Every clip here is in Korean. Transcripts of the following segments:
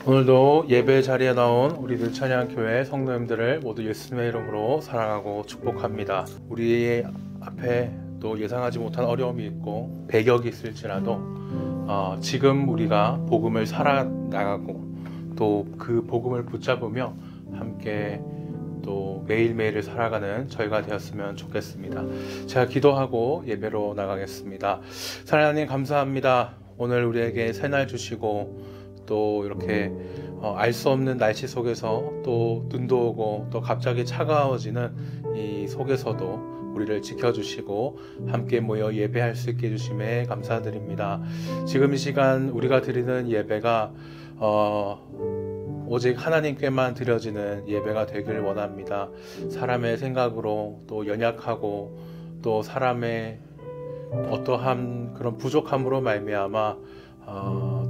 오늘도 예배 자리에 나온 우리들 찬양교회 성도님들을 모두 예수님의 이름으로 사랑하고 축복합니다. 우리의 앞에 또 예상하지 못한 어려움이 있고 배격이 있을지라도 지금 우리가 복음을 살아나가고 또 그 복음을 붙잡으며 함께 또 매일매일을 살아가는 저희가 되었으면 좋겠습니다. 제가 기도하고 예배로 나가겠습니다. 사랑하는 하나님 감사합니다. 오늘 우리에게 새날 주시고 또 이렇게 알 수 없는 날씨 속에서 또 눈도 오고 또 갑자기 차가워지는 이 속에서도 우리를 지켜주시고 함께 모여 예배할 수 있게 해주심에 감사드립니다. 지금 이 시간 우리가 드리는 예배가 오직 하나님께만 드려지는 예배가 되길 원합니다. 사람의 생각으로 또 연약하고 또 사람의 어떠한 그런 부족함으로 말미암아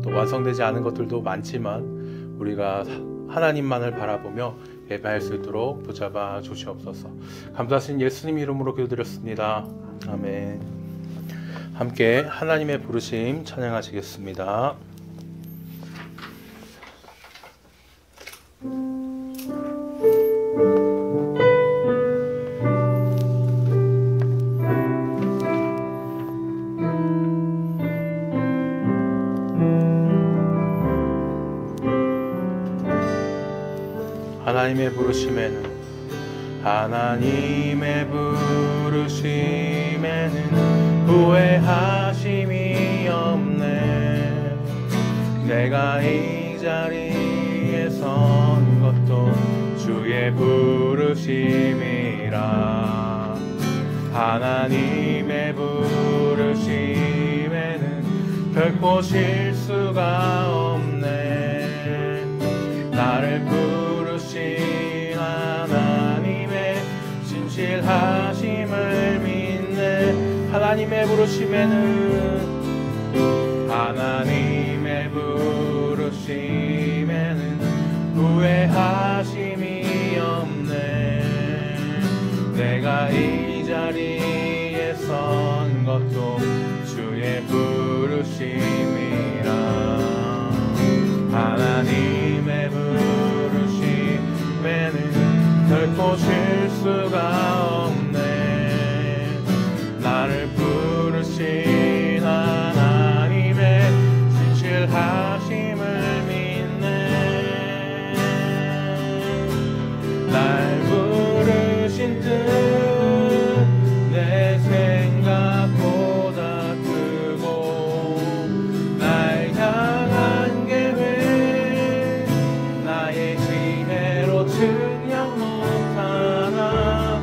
또 완성되지 않은 것들도 많지만 우리가 하나님만을 바라보며 예배할 수 있도록 붙잡아 주시옵소서. 감사하신 예수님 이름으로 기도드렸습니다. 아멘. 함께 하나님의 부르심 찬양하시겠습니다. 하나님의 부르심에는 후회하심이 없네. 내가 이 자리에 선 것도 주의 부르심이라. 하나님의 부르심에는 결코 실수가 없네. 나를 부르신 하나님의 진실하심을 믿네. 하나님의 부르심에는 후회하심이 없네. 내가 이 자리에 선 것도 주의 부르심이라. 하나님의 부르심에는 결코 실수가 없네. 나를 부르신 하나님의 진실하심을 믿네. 날 부르신 뜻 내 생각보다 크고 날 향한 계획 나의 지혜로 증량 못하나.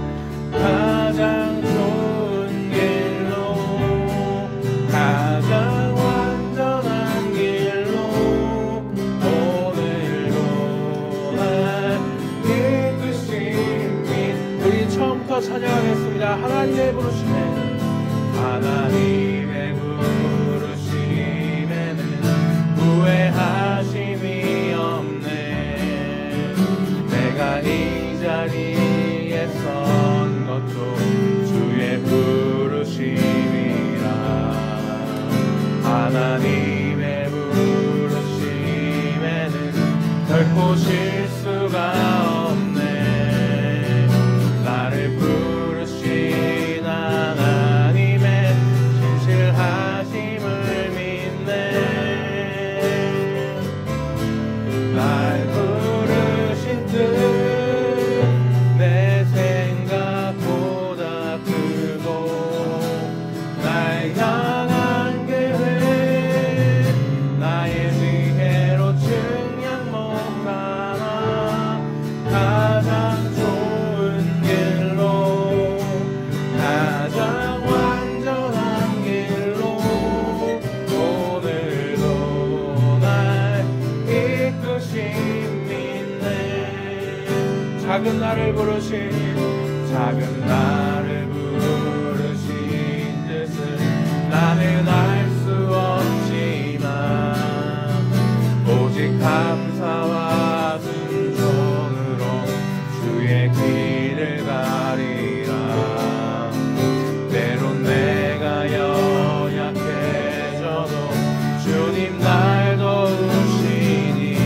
가장 좋은 길로 가장 완전한 길로 오늘도 날 이끄심이. 우리 처음부터 찬양하겠습니다. 하나님의 부르심에는 후회하심이 없네. 내가 이 자리에 선 것도 주의 부르심이라. 하나님의 부르심에는 결코 실수가 없네. 나를 부르신 하나님의 진실하심을 믿네. 날 부르신 뜻 내 생각보다 크고 날 향한 계획 나의 지혜로 증량 못하나. 가장 좋은 길로 가장 완전한 길로 오늘도 날 이끄심 믿네. 작은 나를 부르신 뜻을 나는 알 수 없지만 오직 감사와 순종으로 주의 길을 가리라. 때론 내가 연약해져도 주님 날 도우시니.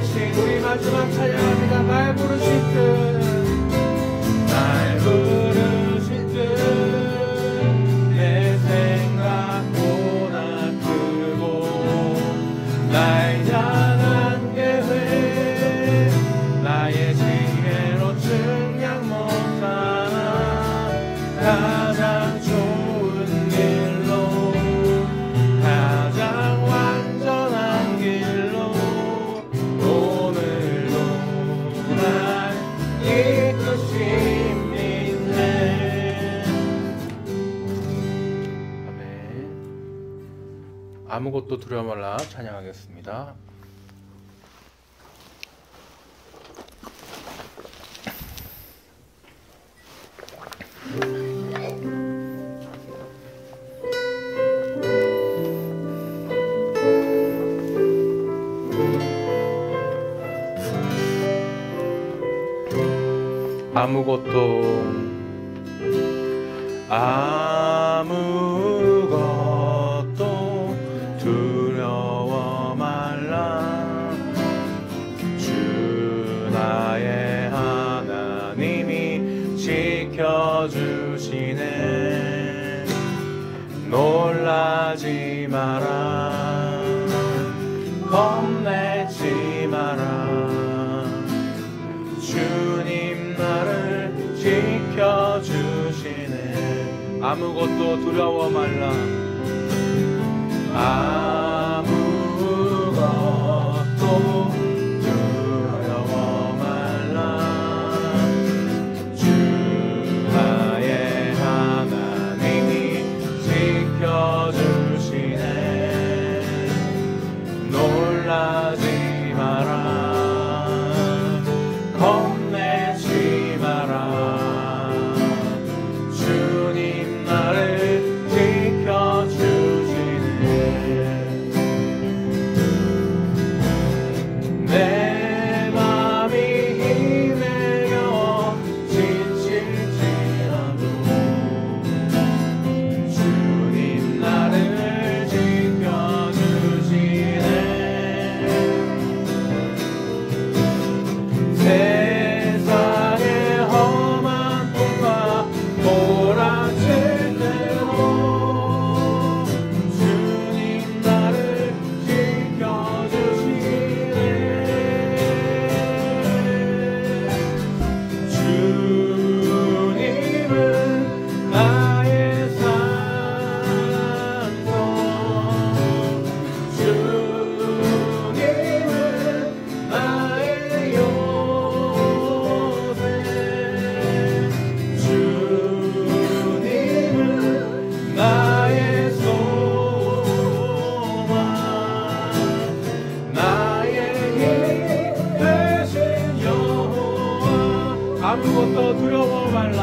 부르신 우리 마지막 찬양합니다. 날 부르신 날 부르신 내 생각보다 크고 날 향한 계획 나의 지혜로 측량 못하나 가장 좋은 길로 가장 완전한 길로 오늘도 날 이끄십니네. 아멘. 아무것도 두려워 말라 찬양하겠습니다. 아무것도 두려워 말라. 주 나의 하나님이 지켜주시네. 놀라지 마라. 겁내지 마라. 주님 나를 지켜주시네. 아무것도 두려워 말라. 아무것도 두려워 말라. 주 나의 하나님이 지켜주시네. 놀라지 마라. 겁내지 마라. 주님 나를 지켜주시네. 내 맘이 힘에 겨워 지칠지라도 주님 나를 지켜주시네. 세상의 험한 풍파 몰아칠 때도 주님 나를 지켜주시네. 주님은 나의 산성. 주님은 나의 요새. 주님은 나의 소망. 나의 힘 되신 여호와. 아무것도 두려워 말라.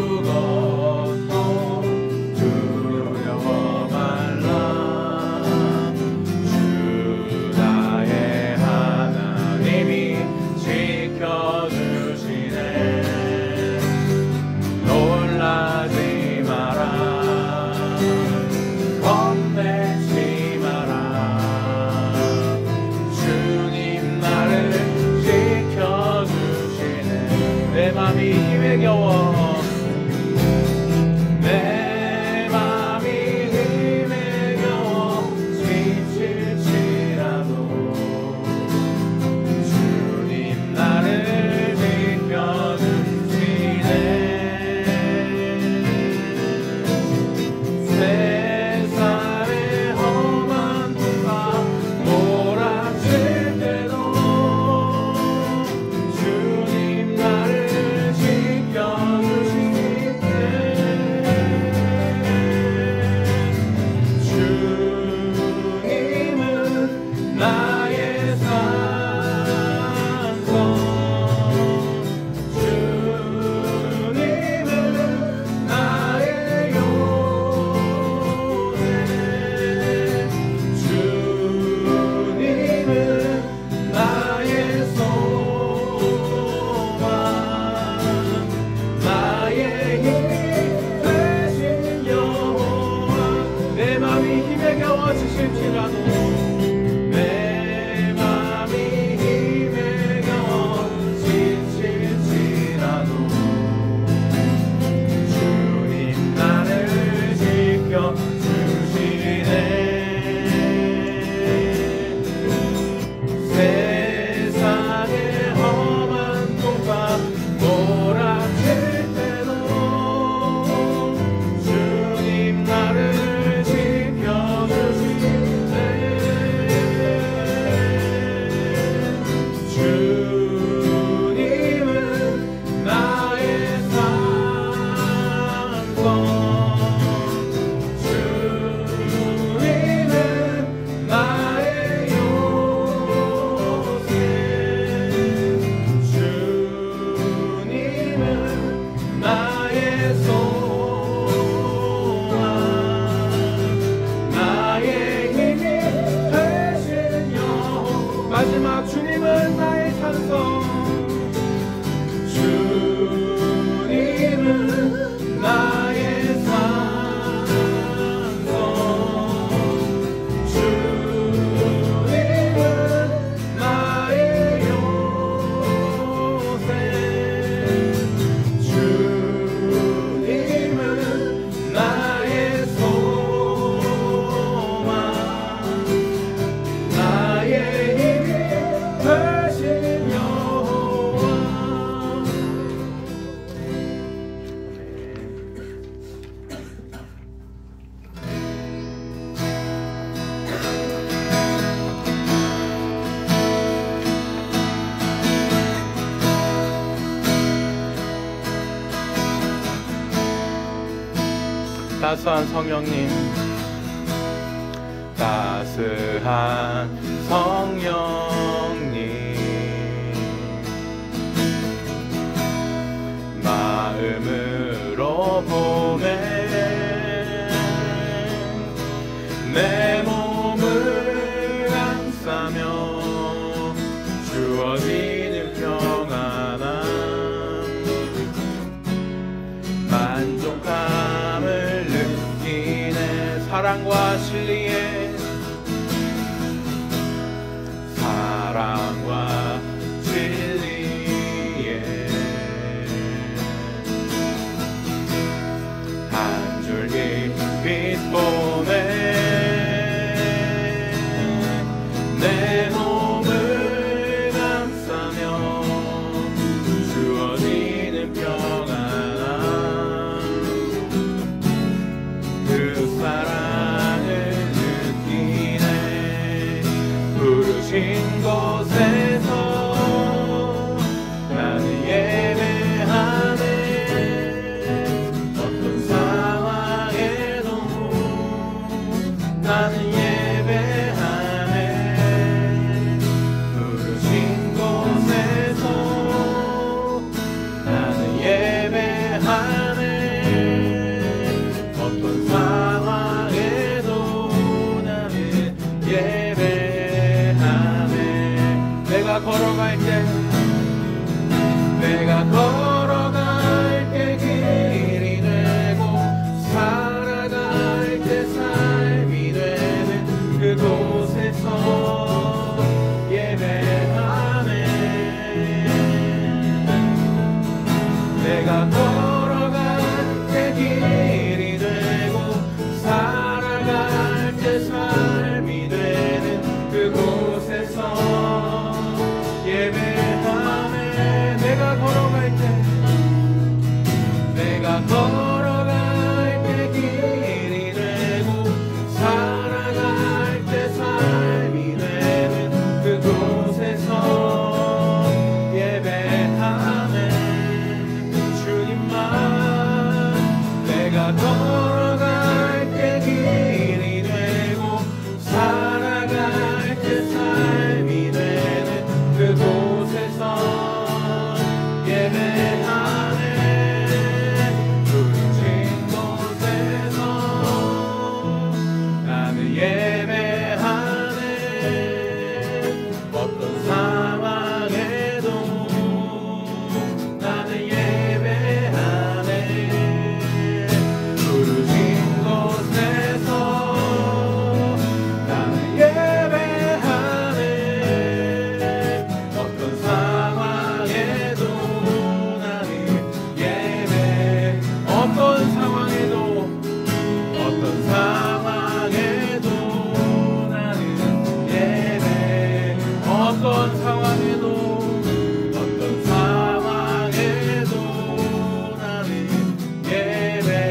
아무것도 두려워 말라. 주 나의 하나님이 지켜주시네. 놀라지 마라. 겁내지 마라. 주님 나를 지켜주시네. 내 맘이 힘에 겨워. 내 맘이 힘에 겨워 지칠지라도 주님 나를 지켜주시네. 세상의 험한 풍파 몰아칠 때도 주님 나를 지켜주시네. 주님은 나의 산성. 주님은 나의 요새. 주님은 나의 소망. 나의 힘 되신 여호와. 내 맘이 힘에 겨워 지실지라도 따스한 성령님, 따스한 성령님, 마음으로 보내 내 몸을 감싸며 주어지는 평안함, 만족감을 느끼네. 사랑과 진리에, 사랑과 진리에 한 줄기 빛 보내 내 몸을 감싸며 주어지는 평안함, 그 사랑을 느끼네. 부르신 곳에서 나는 예배하네. 어떤 상황에도 나는 예배하네. 부르신 곳에서 나는 예배하네. 어떤 상황에도 나는 예배하네. 내가 걸어갈 때, 내가 걸어갈 때 길이 되고 살아갈 때 삶이 되는 그곳에서 예배하네. 내가 걸어갈 때 길이 되고 살아갈 때 삶이 되는 그곳에서 예배하네. 내가 걸어갈 때, 내가 걸어갈 때 길이 되고 살아갈 때 삶이 되는 그곳에서 예배하네. 주님만. 내가 걸어갈 때 길이 되고 살아갈 때 삶이 되는 그곳에서 예배하네. 부르신 곳에서 나는 예배하네. 어떤 상황에도 나는 예배하네. 부르신 곳에서 나는 예배하네. 어떤 상황에도 나는 예배, 어떤 상황에도, 어떤 상황에도 나는 예배, 어떤 상황에도, 어떤 상황에도 나는 예배하네.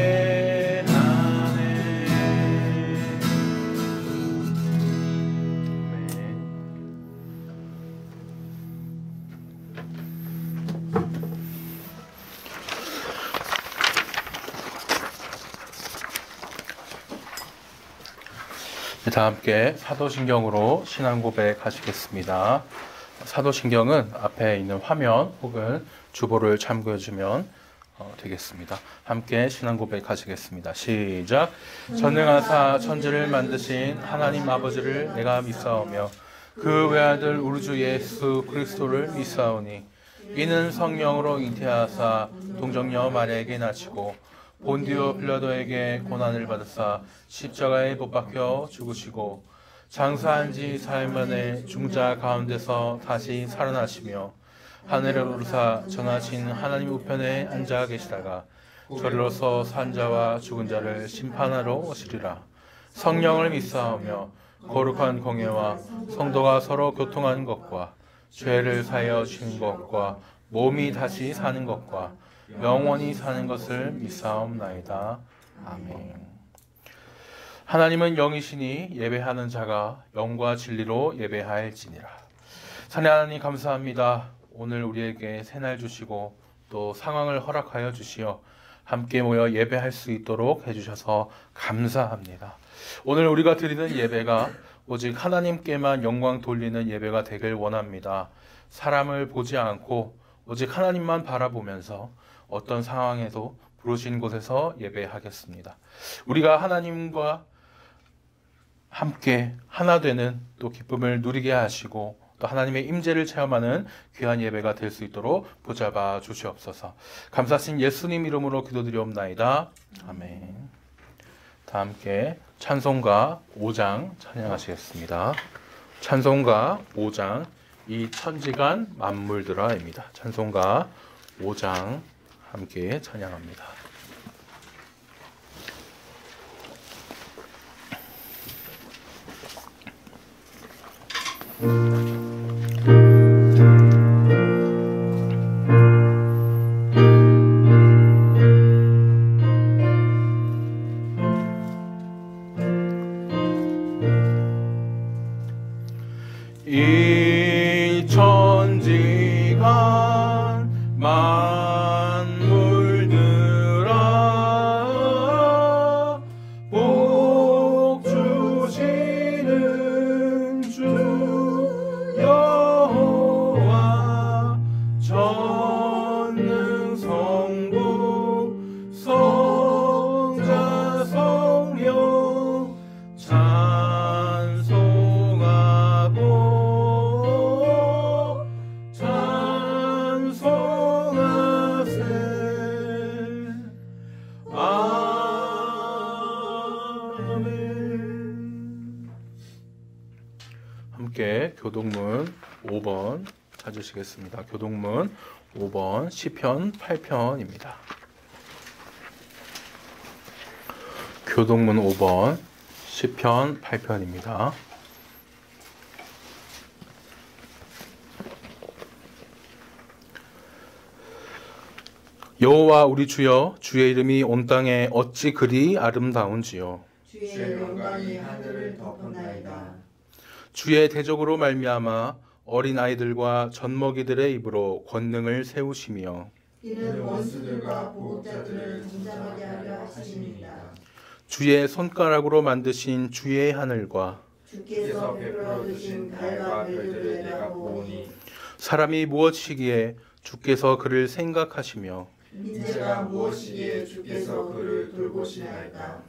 다 함께 사도신경으로 신앙 고백하시겠습니다. 사도신경은 앞에 있는 화면 혹은 주보를 참고해주면 되겠습니다. 함께 신앙 고백하시겠습니다. 시작. 전능하사 천지를 만드신 하나님 아버지를 내가 믿사오며 그 외아들 우리 주 예수 그리스도를 믿사오니 이는 성령으로 잉태하사 동정녀 마리아에게 낳으시고 본디오 빌라도에게 고난을 받으사 십자가에 못 박혀 죽으시고 장사한 지 사흘 만에 중자 가운데서 다시 살아나시며 하늘에 오르사 전하신 하나님 우편에 앉아 계시다가 저리로서 산 자와 죽은 자를 심판하러 오시리라. 성령을 믿사오며 거룩한 공예와 성도가 서로 교통하는 것과 죄를 사하여 주시는 것과 몸이 다시 사는 것과 영원히 사는 것을 믿사옵나이다. 아멘. 하나님은 영이시니 예배하는 자가 영과 진리로 예배하일지니라. 사랑하는 하나님 감사합니다. 오늘 우리에게 새날 주시고 또 상황을 허락하여 주시어 함께 모여 예배할 수 있도록 해주셔서 감사합니다. 오늘 우리가 드리는 예배가 오직 하나님께만 영광 돌리는 예배가 되길 원합니다. 사람을 보지 않고 오직 하나님만 바라보면서 어떤 상황에도 부르신 곳에서 예배하겠습니다. 우리가 하나님과 함께 하나 되는 또 기쁨을 누리게 하시고 또 하나님의 임재를 체험하는 귀한 예배가 될 수 있도록 붙잡아 주시옵소서. 감사하신 예수님 이름으로 기도드리옵나이다. 아멘. 다 함께 찬송가 5장 찬양하시겠습니다. 찬송가 5장 이 천지간 만물들아입니다. 찬송가 5장 함께 찬양합니다. 이 천지간 만물들아 복 주시는 주 여호와 전능 성부 성자 성령 함께 교동문 5번 찾으시겠습니다. 교동문 5번 시편 8편입니다. 교동문 5번 시편 8편입니다. 여호와 우리 주여, 주의 이름이 온 땅에 어찌 그리 아름다운지요. 주의 영광이 하늘을 덮었나이다. 주의 대적으로 말미암아 어린 아이들과 젖먹이들의 입으로 권능을 세우시며 이는 원수들과 보복자들을 잠잠하게 하려 하심이니이다. 주의 손가락으로 만드신 주의 하늘과 주께서 베풀어 두신 달과 별들을 내가 보오니 사람이 무엇이기에 주께서 그를 생각하시며 인재가 무엇이기에 주께서 그를 돌보시나이까.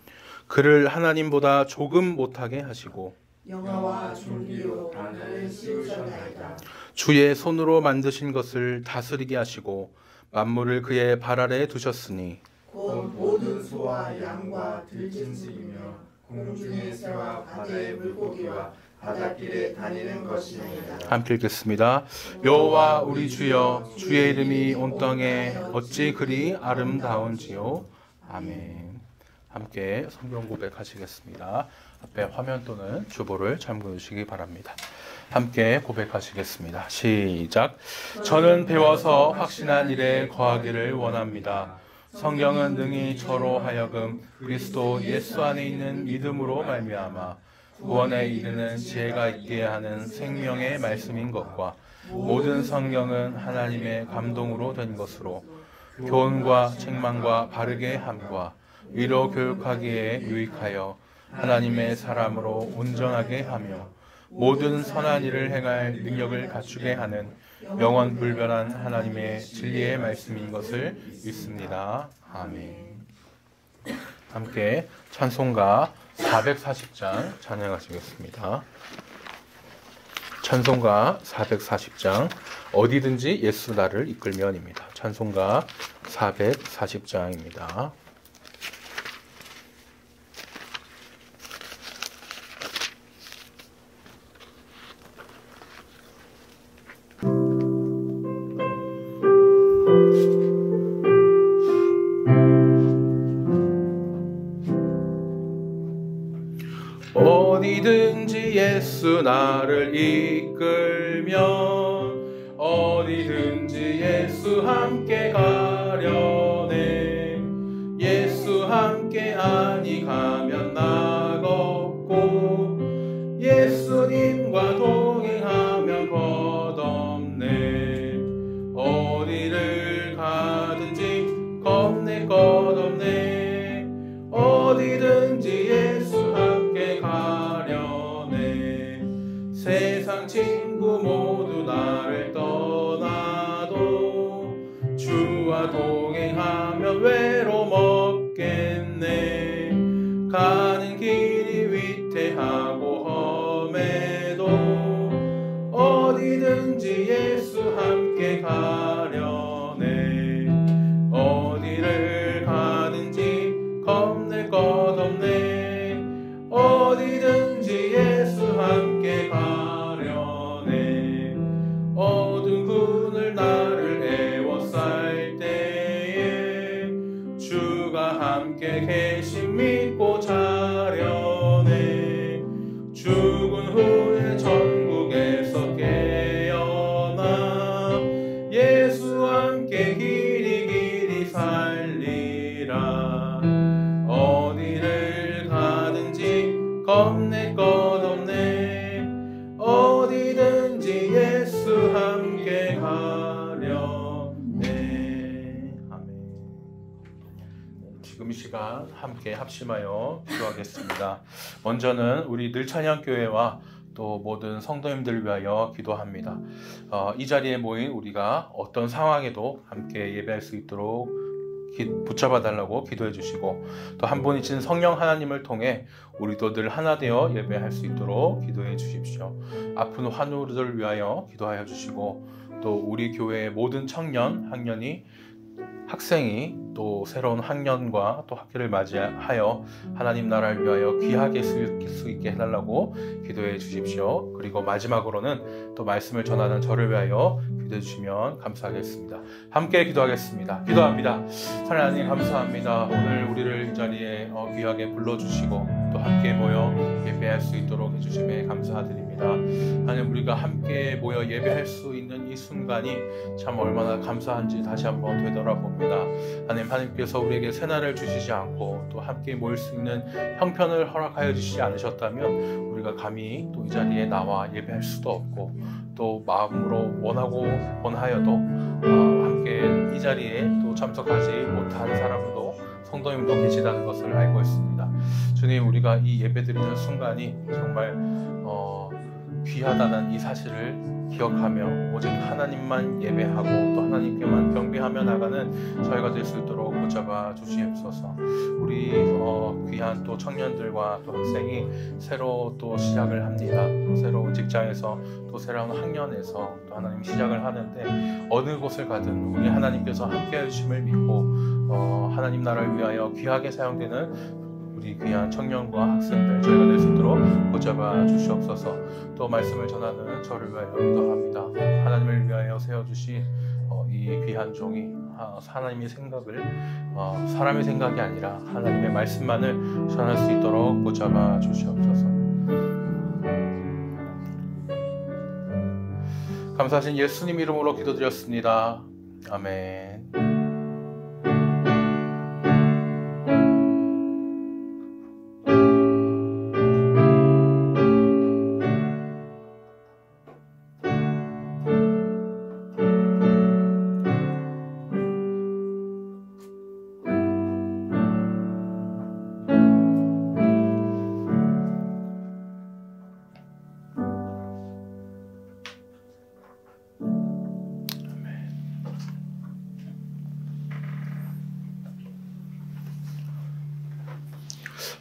그를 하나님보다 조금 못하게 하시고 영화와 존귀로 하늘을 씌우셨나이다. 주의 손으로 만드신 것을 다스리게 하시고 만물을 그의 발 아래에 두셨으니 곧 모든 소와 양과 들짐승이며 공중의 새와 바다의 물고기와 바닷길에 다니는 것이니이다. 함께 읽겠습니다. 여호와 우리 주여, 주의 이름이 온 땅에 어찌 그리 아름다운지요. 아멘. 함께 성경 고백하시겠습니다. 앞에 화면 또는 주보를 참고해 주시기 바랍니다. 함께 고백하시겠습니다. 시작. 저는 배워서 확신한 일에 거하기를 원합니다. 성경은 능히 저로 하여금 그리스도 예수 안에 있는 믿음으로 말미암아 구원에 이르는 지혜가 있게 하는 생명의 말씀인 것과 모든 성경은 하나님의 감동으로 된 것으로 교훈과 책망과 바르게 함과 의로 교육하기에 유익하여 하나님의 사람으로 온전하게 하며 모든 선한 일을 행할 능력을 갖추게 하는 영원 불변한 하나님의 진리의 말씀인 것을 믿습니다. 아멘. 함께 찬송가 440장 찬양하시겠습니다. 찬송가 440장 어디든지 예수 나를 이끌면입니다. 찬송가 440장입니다. 어디든지 예수 나를 이끌면 어디든지 예수 함께 가려네. 예수 함께 아니 가면 나겁고 예수님과 동행하면 덧없네. 어디를 가든지 겁내 것 세상 친구 모두 나를 떠나도 주와 동행하면 외로움 없겠네. 가는 길이 위태하고 험해도 어디든지 예수 함께 가려네. 어디를 가든지 겁낼 것 없네. 어디든지 예수 함께 가려네. 어두운 그늘 나를 애워쌀 때에 주가 함께 계심 믿고 자려네. 죽은 후에 천국에서 깨어나 예수와 함께 길이 살리라. 어디를 가든지 겁낼 것 없네. 어디든지 예수 함께 가려네. 아멘. 지금 이 시간 함께 합심하여 기도하겠습니다. 먼저는 우리 늘찬양교회와 또 모든 성도님들을 위하여 기도합니다. 이 자리에 모인 우리가 어떤 상황에도 함께 예배할 수 있도록 붙잡아 달라고 기도해 주시고, 또 한 분이신 성령 하나님을 통해 우리도 늘 하나 되어 예배할 수 있도록 기도해 주십시오. 아픈 환우들을 위하여 기도하여 주시고, 또 우리 교회의 모든 청년, 학생이 또 새로운 학년과 또 학기를 맞이하여 하나님 나라를 위하여 귀하게 쓸 수 있게 해달라고 기도해 주십시오. 그리고 마지막으로는 또 말씀을 전하는 저를 위하여 기도해 주시면 감사하겠습니다. 함께 기도하겠습니다. 기도합니다. 하나님 감사합니다. 오늘 우리를 이 자리에 귀하게 불러주시고 또 함께 모여 예배할 수 있도록 해주심에 감사드립니다. 하나님, 우리가 함께 모여 예배할 수 있는 이 순간이 참 얼마나 감사한지 다시 한번 되돌아봅니다. 하나님께서 우리에게 새날을 주시지 않고 또 함께 모일 수 있는 형편을 허락하여 주시지 않으셨다면 우리가 감히 또 이 자리에 나와 예배할 수도 없고, 또 마음으로 원하여도 함께 이 자리에 또 참석하지 못한 사람도 성도님도 계시다는 것을 알고 있습니다. 주님, 우리가 이 예배드리는 순간이 정말 귀하다는 이 사실을 기억하며 오직 하나님만 예배하고 또 하나님께만 경배하며 나가는 저희가 될 수 있도록 붙잡아 주시옵소서. 우리 귀한 또 청년들과 또 학생이 새로 또 시작을 합니다. 새로운 직장에서 또 새로운 학년에서 또 하나님 시작을 하는데, 어느 곳을 가든 우리 하나님께서 함께 해주심을 믿고 하나님 나라를 위하여 귀하게 사용되는 우리 귀한 청년과 학생들 저희가 될 수 있도록 붙잡아 주시옵소서. 또 말씀을 전하는 저를 위하여 기도합니다. 하나님을 위하여 세워주신 이 귀한 종이 하나님의 생각을 사람의 생각이 아니라 하나님의 말씀만을 전할 수 있도록 붙잡아 주시옵소서. 감사하신 예수님 이름으로 기도드렸습니다. 아멘.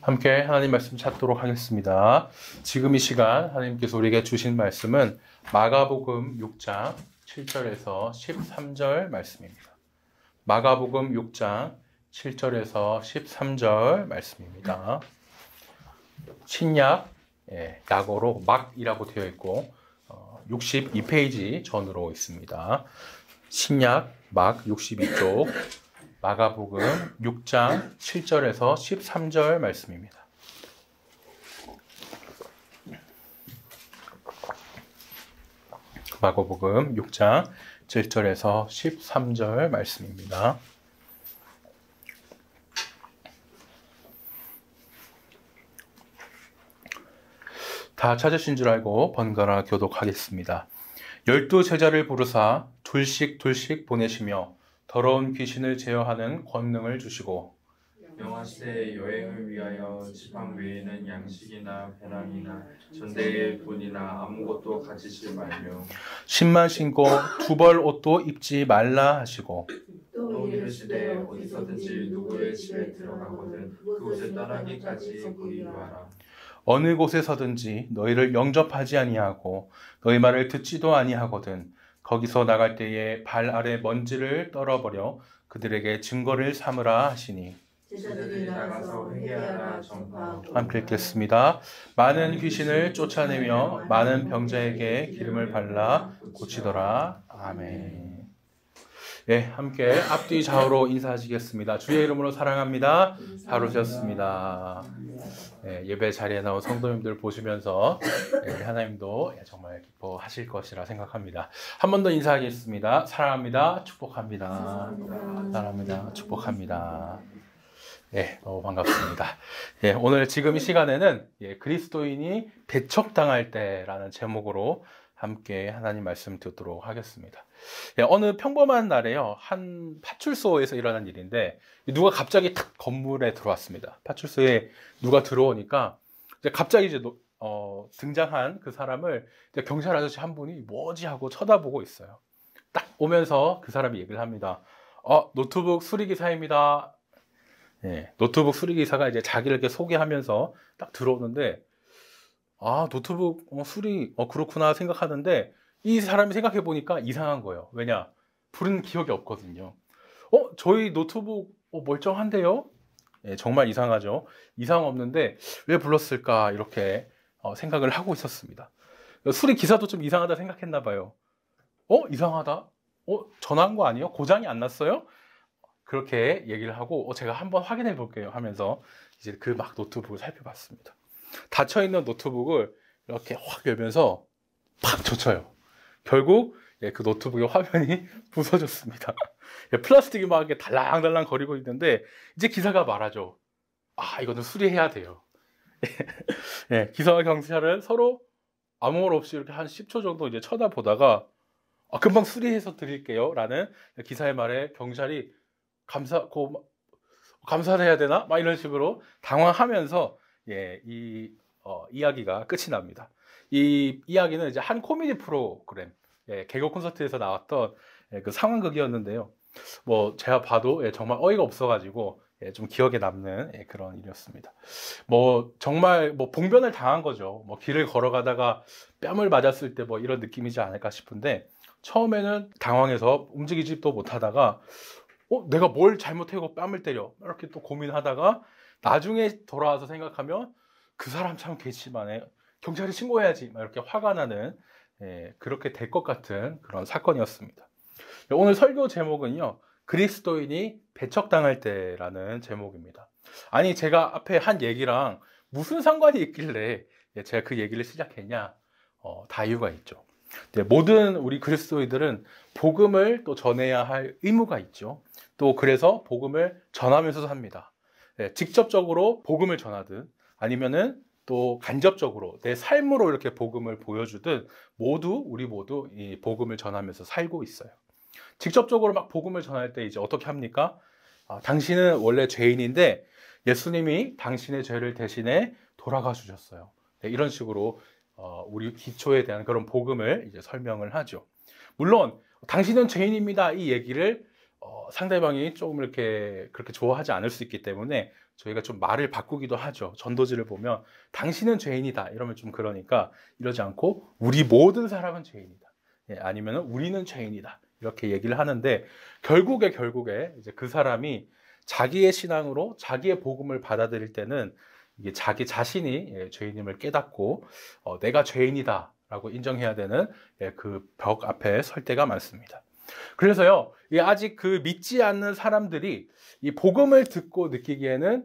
함께 하나님 말씀 찾도록 하겠습니다. 지금 이 시간 하나님께서 우리에게 주신 말씀은 마가복음 6장 7절에서 13절 말씀입니다. 마가복음 6장 7절에서 13절 말씀입니다. 신약, 약어로 막이라고 되어 있고 62페이지 전으로 있습니다. 신약 막 62쪽 마가복음 6장 7절에서 13절 말씀입니다. 마가복음 6장 7절에서 13절 말씀입니다. 다 찾으신 줄 알고 번갈아 교독하겠습니다. 12 제자를 부르사 둘씩 보내시며 더러운 귀신을 제어하는 권능을 주시고 명하시되 여행을 위하여 지팡 외에는 양식이나 배낭이나 전대의 돈이나 아무것도 가지지 말며 신만 신고 두 벌 옷도 입지 말라 하시고 또 이르시되 어디서든지 누구의 집에 들어가거든 그곳에 떠나기까지 구의하라. 어느 곳에서든지 너희를 영접하지 아니하고 너희 말을 듣지도 아니하거든 거기서 나갈 때에 발 아래 먼지를 떨어버려 그들에게 증거를 삼으라 하시니. 제자들이 나가서 회개하라 전파하고. 함께 읽겠습니다. 많은 귀신을 쫓아내며 많은 병자에게 기름을 발라 고치더라. 아멘. 예, 함께 앞뒤 좌우로 인사하시겠습니다. 주의 이름으로 사랑합니다. 잘 오셨습니다. 예배 자리에 나온 성도님들 보시면서 우리 하나님도 정말 기뻐하실 것이라 생각합니다. 한 번 더 인사하겠습니다. 사랑합니다. 축복합니다. 사랑합니다. 축복합니다. 너무 반갑습니다. 오늘 지금 이 시간에는 그리스도인이 배척당할 때라는 제목으로 함께 하나님 말씀 듣도록 하겠습니다. 어느 평범한 날에요, 한 파출소에서 일어난 일인데 누가 갑자기 탁 건물에 들어왔습니다. 파출소에 누가 들어오니까 갑자기 등장한 그 사람을 경찰 아저씨 한 분이 뭐지 하고 쳐다보고 있어요. 딱 오면서 그 사람이 얘기를 합니다. 노트북 수리기사입니다. 노트북 수리기사가 이제 자기를 이렇게 소개하면서 딱 들어오는데, 노트북 수리, 그렇구나 생각하는데, 이 사람이 생각해 보니까 이상한 거예요. 왜냐? 부른 기억이 없거든요. 저희 노트북 멀쩡한데요? 정말 이상하죠? 이상 없는데, 왜 불렀을까? 이렇게 생각을 하고 있었습니다. 수리기사도 좀 이상하다 생각했나 봐요. 이상하다? 전화한 거 아니에요? 고장이 안 났어요? 그렇게 얘기를 하고 제가 한번 확인해 볼게요 하면서 이제 그 막 노트북을 살펴봤습니다. 닫혀있는 노트북을 이렇게 확 열면서 팍 젖혀요. 결국 그 노트북의 화면이 부서졌습니다. 플라스틱이 막 이렇게 달랑달랑 거리고 있는데 이제 기사가 말하죠. 이거는 수리해야 돼요. 기사와 경찰은 서로 아무 말 없이 이렇게 한 10초 정도 이제 쳐다보다가 금방 수리해서 드릴게요 라는 기사의 말에 경찰이 감사를 해야 되나? 막 이런 식으로 당황하면서 이 이야기가 끝이 납니다. 이 이야기는 이제 한 코미디 프로그램, 개그 콘서트에서 나왔던 그 상황극이었는데요. 제가 봐도 정말 어이가 없어가지고 좀 기억에 남는 그런 일이었습니다. 정말 봉변을 당한 거죠. 길을 걸어가다가 뺨을 맞았을 때 이런 느낌이지 않을까 싶은데 처음에는 당황해서 움직이지도 못하다가 내가 뭘 잘못하고 뺨을 때려 이렇게 또 고민하다가 나중에 돌아와서 생각하면 그 사람 참 괘씸하네, 경찰에 신고해야지 막 이렇게 화가 나는 그렇게 될 것 같은 그런 사건이었습니다. 오늘 설교 제목은요, 그리스도인이 배척당할 때라는 제목입니다. 아니, 제가 앞에 한 얘기랑 무슨 상관이 있길래 제가 그 얘기를 시작했냐? 다 이유가 있죠. 모든 우리 그리스도인들은 복음을 또 전해야 할 의무가 있죠. 또 그래서 복음을 전하면서 삽니다. 직접적으로 복음을 전하든 아니면은 또 간접적으로 내 삶으로 이렇게 복음을 보여주든 우리 모두 이 복음을 전하면서 살고 있어요. 직접적으로 막 복음을 전할 때 이제 어떻게 합니까? 당신은 원래 죄인인데 예수님이 당신의 죄를 대신해 돌아가 주셨어요. 이런 식으로 우리 기초에 대한 그런 복음을 이제 설명을 하죠. 물론 당신은 죄인입니다 이 얘기를 상대방이 조금 이렇게 그렇게 좋아하지 않을 수 있기 때문에 저희가 좀 말을 바꾸기도 하죠. 전도지를 보면 당신은 죄인이다 이러면 좀 그러니까 이러지 않고 우리 모든 사람은 죄인이다, 아니면 우리는 죄인이다 이렇게 얘기를 하는데 결국에 이제 그 사람이 자기의 신앙으로 자기의 복음을 받아들일 때는 이게 자기 자신이 죄인임을 깨닫고 내가 죄인이다 라고 인정해야 되는 그 벽 앞에 설 때가 많습니다. 그래서요, 아직 그 믿지 않는 사람들이 이 복음을 듣고 느끼기에는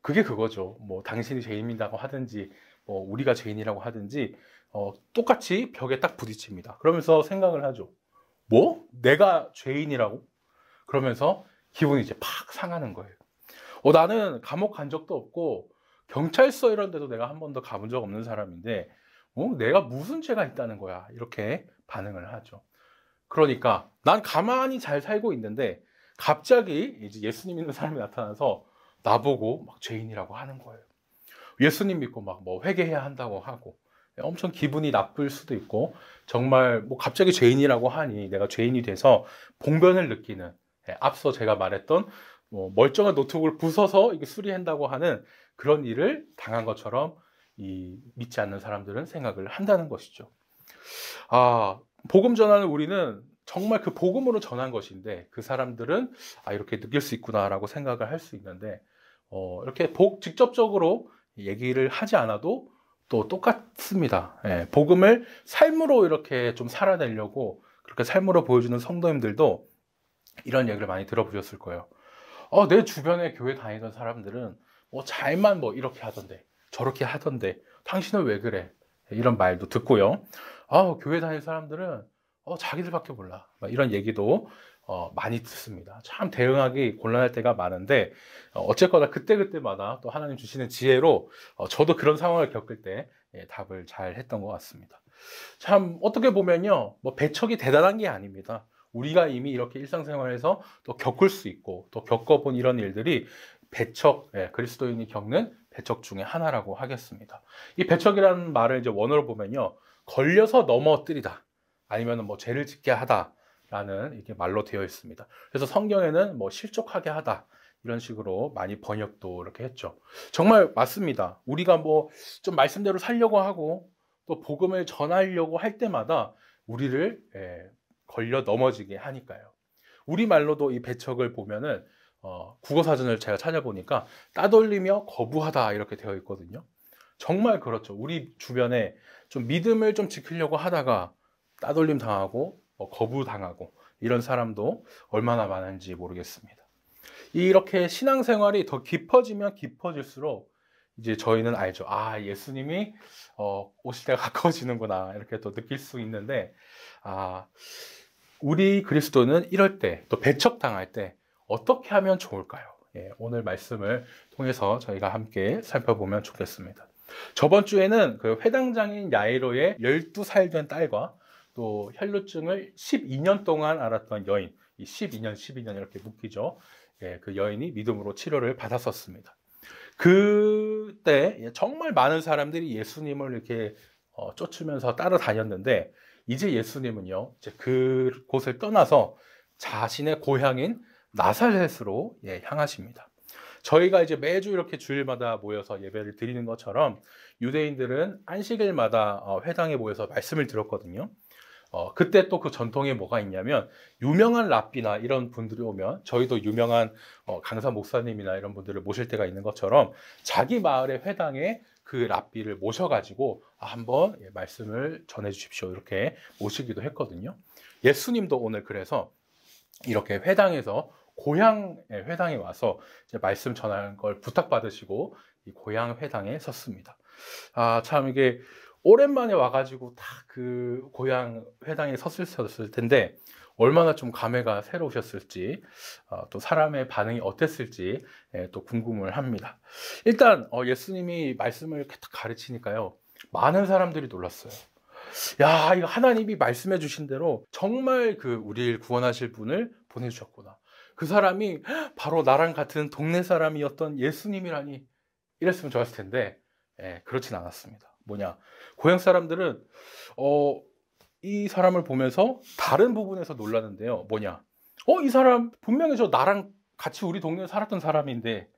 그게 그거죠. 당신이 죄인이라고 하든지 우리가 죄인이라고 하든지 똑같이 벽에 딱 부딪힙니다. 그러면서 생각을 하죠. 내가 죄인이라고? 그러면서 기분이 이제 팍 상하는 거예요. 나는 감옥 간 적도 없고 경찰서 이런 데도 내가 한 번도 가본 적 없는 사람인데 내가 무슨 죄가 있다는 거야, 이렇게 반응을 하죠. 그러니까 난 가만히 잘 살고 있는데 갑자기 이제 예수님 믿는 사람이 나타나서 나보고 막 죄인이라고 하는 거예요. 예수님 믿고 막 뭐 회개해야 한다고 하고 엄청 기분이 나쁠 수도 있고 정말 뭐 갑자기 죄인이라고 하니 내가 죄인이 돼서 봉변을 느끼는 앞서 제가 말했던 뭐 멀쩡한 노트북을 부숴서 이게 수리한다고 하는 그런 일을 당한 것처럼 이 믿지 않는 사람들은 생각을 한다는 것이죠. 복음 전하는 우리는 정말 그 복음으로 전한 것인데 그 사람들은 이렇게 느낄 수 있구나라고 생각을 할 수 있는데 이렇게 직접적으로 얘기를 하지 않아도 또 똑같습니다. 복음을 삶으로 이렇게 좀 살아내려고 그렇게 삶으로 보여주는 성도님들도 이런 얘기를 많이 들어보셨을 거예요. 내 주변에 교회 다니던 사람들은 뭐 잘만 뭐 이렇게 하던데 저렇게 하던데 당신은 왜 그래? 이런 말도 듣고요. 교회 다니는 사람들은 자기들밖에 몰라. 이런 얘기도 많이 듣습니다. 참 대응하기 곤란할 때가 많은데 어쨌거나 그때그때마다 또 하나님 주시는 지혜로 저도 그런 상황을 겪을 때 답을 잘 했던 것 같습니다. 참 어떻게 보면요, 뭐 배척이 대단한 게 아닙니다. 우리가 이미 이렇게 일상생활에서 또 겪을 수 있고 또 겪어본 이런 일들이 배척, 그리스도인이 겪는 배척 중에 하나라고 하겠습니다. 이 배척이라는 말을 이제 원어로 보면요, 걸려서 넘어뜨리다, 아니면 뭐 죄를 짓게 하다라는 이렇게 말로 되어 있습니다. 그래서 성경에는 뭐 실족하게 하다 이런 식으로 많이 번역도 이렇게 했죠. 정말 맞습니다. 우리가 뭐 좀 말씀대로 살려고 하고 또 복음을 전하려고 할 때마다 우리를 걸려 넘어지게 하니까요. 우리말로도 이 배척을 보면은 국어사전을 제가 찾아보니까 따돌리며 거부하다 이렇게 되어 있거든요. 정말 그렇죠. 우리 주변에 좀 믿음을 좀 지키려고 하다가 따돌림 당하고 거부당하고 이런 사람도 얼마나 많은지 모르겠습니다. 이렇게 신앙생활이 더 깊어지면 깊어질수록 이제 저희는 알죠. 예수님이 오실 때가 가까워지는구나 이렇게 또 느낄 수 있는데 우리 그리스도는 이럴 때 또 배척당할 때 어떻게 하면 좋을까요? 오늘 말씀을 통해서 저희가 함께 살펴보면 좋겠습니다. 저번 주에는 그 회당장인 야이로의 12살 된 딸과 또 혈루증을 12년 동안 앓았던 여인, 이 12년 이렇게 묶이죠. 그 여인이 믿음으로 치료를 받았었습니다. 그때 정말 많은 사람들이 예수님을 이렇게 쫓으면서 따라다녔는데 이제 예수님은요, 이제 그곳을 떠나서 자신의 고향인 나사렛으로 향하십니다. 저희가 이제 매주 이렇게 주일마다 모여서 예배를 드리는 것처럼 유대인들은 안식일마다 회당에 모여서 말씀을 들었거든요. 그때 또 그 전통에 뭐가 있냐면 유명한 랍비나 이런 분들이 오면 저희도 유명한 강사 목사님이나 이런 분들을 모실 때가 있는 것처럼 자기 마을의 회당에 그 랍비를 모셔가지고 한번 말씀을 전해 주십시오 이렇게 모시기도 했거든요. 예수님도 오늘 그래서 이렇게 회당에서 고향 회당에 와서 이제 말씀 전하는 걸 부탁받으시고 이 고향 회당에 섰습니다. 참 이게 오랜만에 와가지고 다 그 고향 회당에 섰을 텐데 얼마나 좀 감회가 새로우셨을지 또 사람의 반응이 어땠을지 또 궁금을 합니다. 일단 예수님이 말씀을 이렇게 가르치니까요, 많은 사람들이 놀랐어요. 야, 이거 하나님이 말씀해 주신 대로 정말 그 우리를 구원하실 분을 보내주셨구나. 그 사람이 바로 나랑 같은 동네 사람이었던 예수님이라니, 이랬으면 좋았을 텐데 그렇진 않았습니다. 뭐냐, 고향 사람들은 이 사람을 보면서 다른 부분에서 놀랐는데요. 뭐냐, 이 사람 분명히 저 나랑 같이 우리 동네에 살았던 사람인데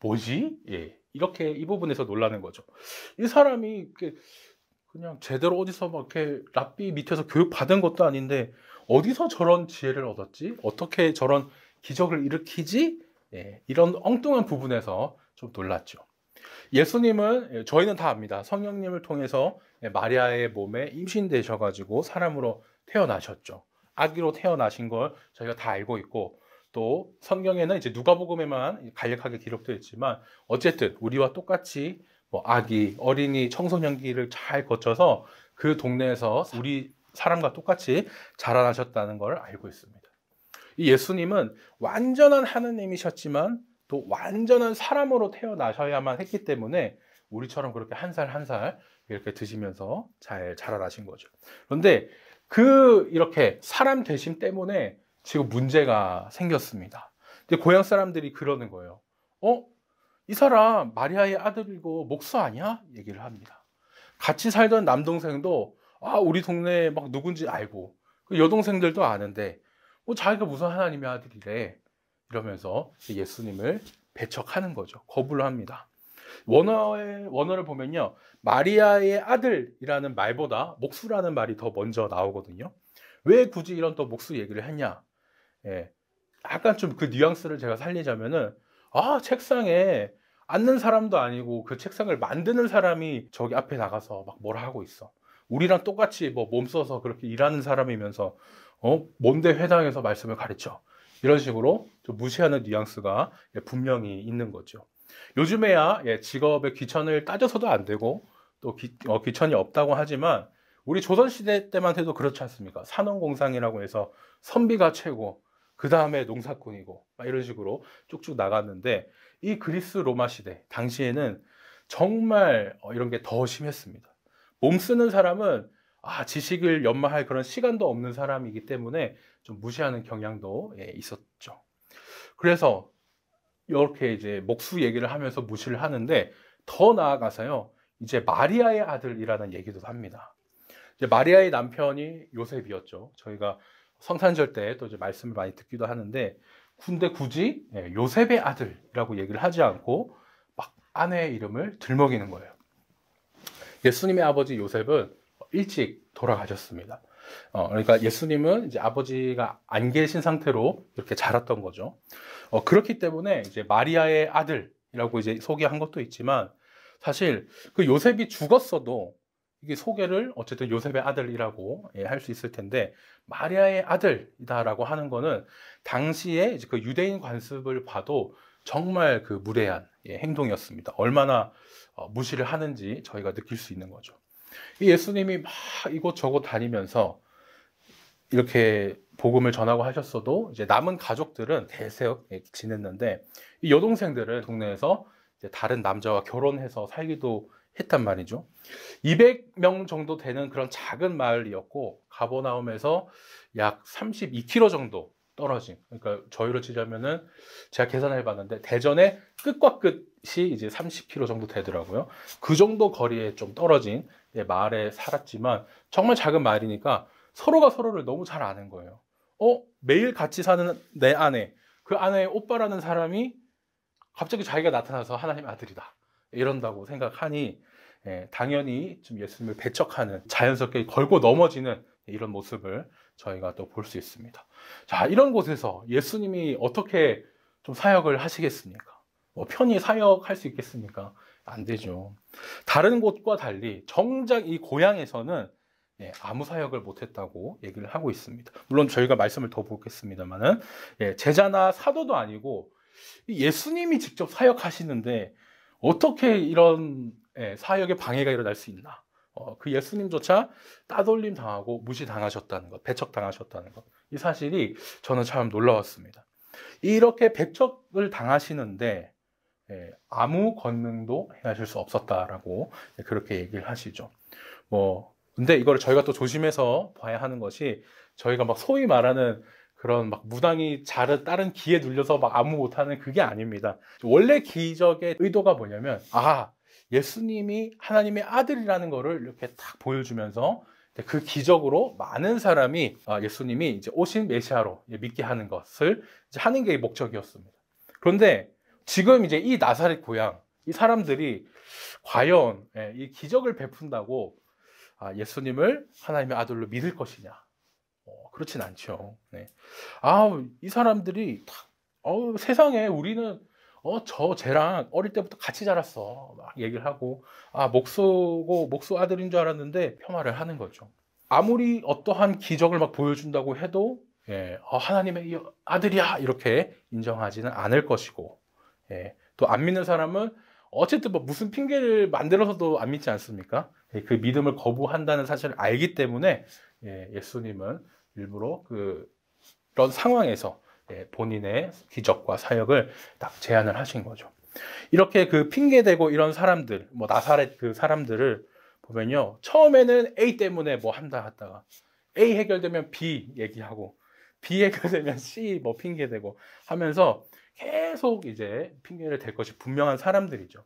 뭐지? 이렇게 이 부분에서 놀라는 거죠. 이 사람이 그냥 제대로 어디서 막 이렇게 랍비 밑에서 교육 받은 것도 아닌데 어디서 저런 지혜를 얻었지? 어떻게 저런 기적을 일으키지? 이런 엉뚱한 부분에서 좀 놀랐죠. 예수님은 저희는 다 압니다. 성령님을 통해서 마리아의 몸에 임신되셔가지고 사람으로 태어나셨죠. 아기로 태어나신 걸 저희가 다 알고 있고 또 성경에는 이제 누가복음에만 간략하게 기록되어 있지만 어쨌든 우리와 똑같이 뭐 아기, 어린이, 청소년기를 잘 거쳐서 그 동네에서 우리 사람과 똑같이 자라나셨다는 걸 알고 있습니다. 이 예수님은 완전한 하느님이셨지만 또 완전한 사람으로 태어나셔야만 했기 때문에 우리처럼 그렇게 한 살 한 살 이렇게 드시면서 잘 자라나신 거죠. 그런데 이렇게 사람 되심 때문에 지금 문제가 생겼습니다. 근데 고향 사람들이 그러는 거예요. 이 사람 마리아의 아들이고 목수 아니야? 얘기를 합니다. 같이 살던 남동생도 우리 동네에 막 누군지 알고 그 여동생들도 아는데 자기가 무슨 하나님의 아들이래 이러면서 예수님을 배척하는 거죠. 거부를 합니다. 원어를 보면요, 마리아의 아들이라는 말보다 목수라는 말이 더 먼저 나오거든요. 왜 굳이 이런 또 목수 얘기를 했냐? 약간 좀 그 뉘앙스를 제가 살리자면은 책상에 앉는 사람도 아니고 그 책상을 만드는 사람이 저기 앞에 나가서 막 뭐라 하고 있어. 우리랑 똑같이 뭐 몸 써서 그렇게 일하는 사람이면서 뭔데 회당에서 말씀을 가르쳐. 이런 식으로 좀 무시하는 뉘앙스가 분명히 있는 거죠. 요즘에야 직업의 귀천을 따져서도 안 되고 또 귀천이 없다고 하지만 우리 조선시대 때만 해도 그렇지 않습니까? 산업공상이라고 해서 선비가 최고, 그 다음에 농사꾼이고 이런 식으로 쭉쭉 나갔는데 이 그리스 로마 시대 당시에는 정말 이런 게 더 심했습니다. 몸 쓰는 사람은 지식을 연마할 그런 시간도 없는 사람이기 때문에 좀 무시하는 경향도 있었죠. 그래서 이렇게 이제 목수 얘기를 하면서 무시를 하는데 더 나아가서요, 이제 마리아의 아들이라는 얘기도 합니다. 이제 마리아의 남편이 요셉이었죠. 저희가 성탄절 때 또 이제 말씀을 많이 듣기도 하는데, 근데 굳이 요셉의 아들이라고 얘기를 하지 않고 막 아내의 이름을 들먹이는 거예요. 예수님의 아버지 요셉은 일찍 돌아가셨습니다. 그러니까 예수님은 이제 아버지가 안 계신 상태로 이렇게 자랐던 거죠. 그렇기 때문에 이제 마리아의 아들이라고 이제 소개한 것도 있지만, 사실 그 요셉이 죽었어도 이게 소개를 어쨌든 요셉의 아들이라고 할 수 있을 텐데, 마리아의 아들이다라고 하는 거는 당시에 이제 그 유대인 관습을 봐도 정말 그 무례한 행동이었습니다. 얼마나 무시를 하는지 저희가 느낄 수 있는 거죠. 이 예수님이 막 이곳저곳 다니면서 이렇게 복음을 전하고 하셨어도 이제 남은 가족들은 대세역 지냈는데, 이 여동생들은 동네에서 이제 다른 남자와 결혼해서 살기도 했단 말이죠. 200명 정도 되는 그런 작은 마을이었고, 가버나움에서 약 32km 정도 떨어진, 그러니까 저희로 치자면은 제가 계산해 봤는데 대전의 끝과 끝이 이제 30km 정도 되더라고요. 그 정도 거리에 좀 떨어진 마을에 살았지만 정말 작은 마을이니까 서로가 서로를 너무 잘 아는 거예요. 매일 같이 사는 내 아내, 그 아내의 오빠라는 사람이 갑자기 자기가 나타나서 하나님의 아들이다 이런다고 생각하니 당연히 좀 예수님을 배척하는, 자연스럽게 걸고 넘어지는 이런 모습을 저희가 또 볼 수 있습니다. 자, 이런 곳에서 예수님이 어떻게 좀 사역을 하시겠습니까? 편히 사역할 수 있겠습니까? 안 되죠. 다른 곳과 달리 정작 이 고향에서는 아무 사역을 못했다고 얘기를 하고 있습니다. 물론 저희가 말씀을 더 보겠습니다만은 제자나 사도도 아니고 예수님이 직접 사역하시는데 어떻게 이런 사역에 방해가 일어날 수 있나? 그 예수님조차 따돌림 당하고 무시당하셨다는 것, 배척당하셨다는 것, 이 사실이 저는 참 놀라웠습니다. 이렇게 배척을 당하시는데 아무 권능도 행하실 수 없었다라고 그렇게 얘기를 하시죠. 근데 이걸 저희가 또 조심해서 봐야 하는 것이, 저희가 막 소위 말하는 그런 막 무당이 다른 기에 눌려서 막 아무 못하는 그게 아닙니다. 원래 기적의 의도가 뭐냐면, 예수님이 하나님의 아들이라는 거를 이렇게 딱 보여주면서 그 기적으로 많은 사람이 예수님이 이제 오신 메시아로 믿게 하는 것을 이제 하는 게 목적이었습니다. 그런데 지금 이제 이 나사렛 고향, 이 사람들이 과연 이 기적을 베푼다고 예수님을 하나님의 아들로 믿을 것이냐? 그렇진 않죠. 이 사람들이 세상에 우리는 쟤랑 어릴 때부터 같이 자랐어 막 얘기를 하고, 목수 아들인 줄 알았는데 폄하를 하는 거죠. 아무리 어떠한 기적을 막 보여준다고 해도 하나님의 아들이야 이렇게 인정하지는 않을 것이고, 또 안 믿는 사람은 어쨌든 무슨 핑계를 만들어서도 안 믿지 않습니까? 그 믿음을 거부한다는 사실을 알기 때문에 예수님은 일부러 그런 상황에서 본인의 기적과 사역을 딱 제안을 하신 거죠. 이렇게 그 핑계대고 이런 사람들, 나사렛 그 사람들을 보면요, 처음에는 A 때문에 뭐 한다 하다가 A 해결되면 B 얘기하고, B가 되면 C 뭐 핑계 대고 하면서 계속 이제 핑계를 댈 것이 분명한 사람들이죠.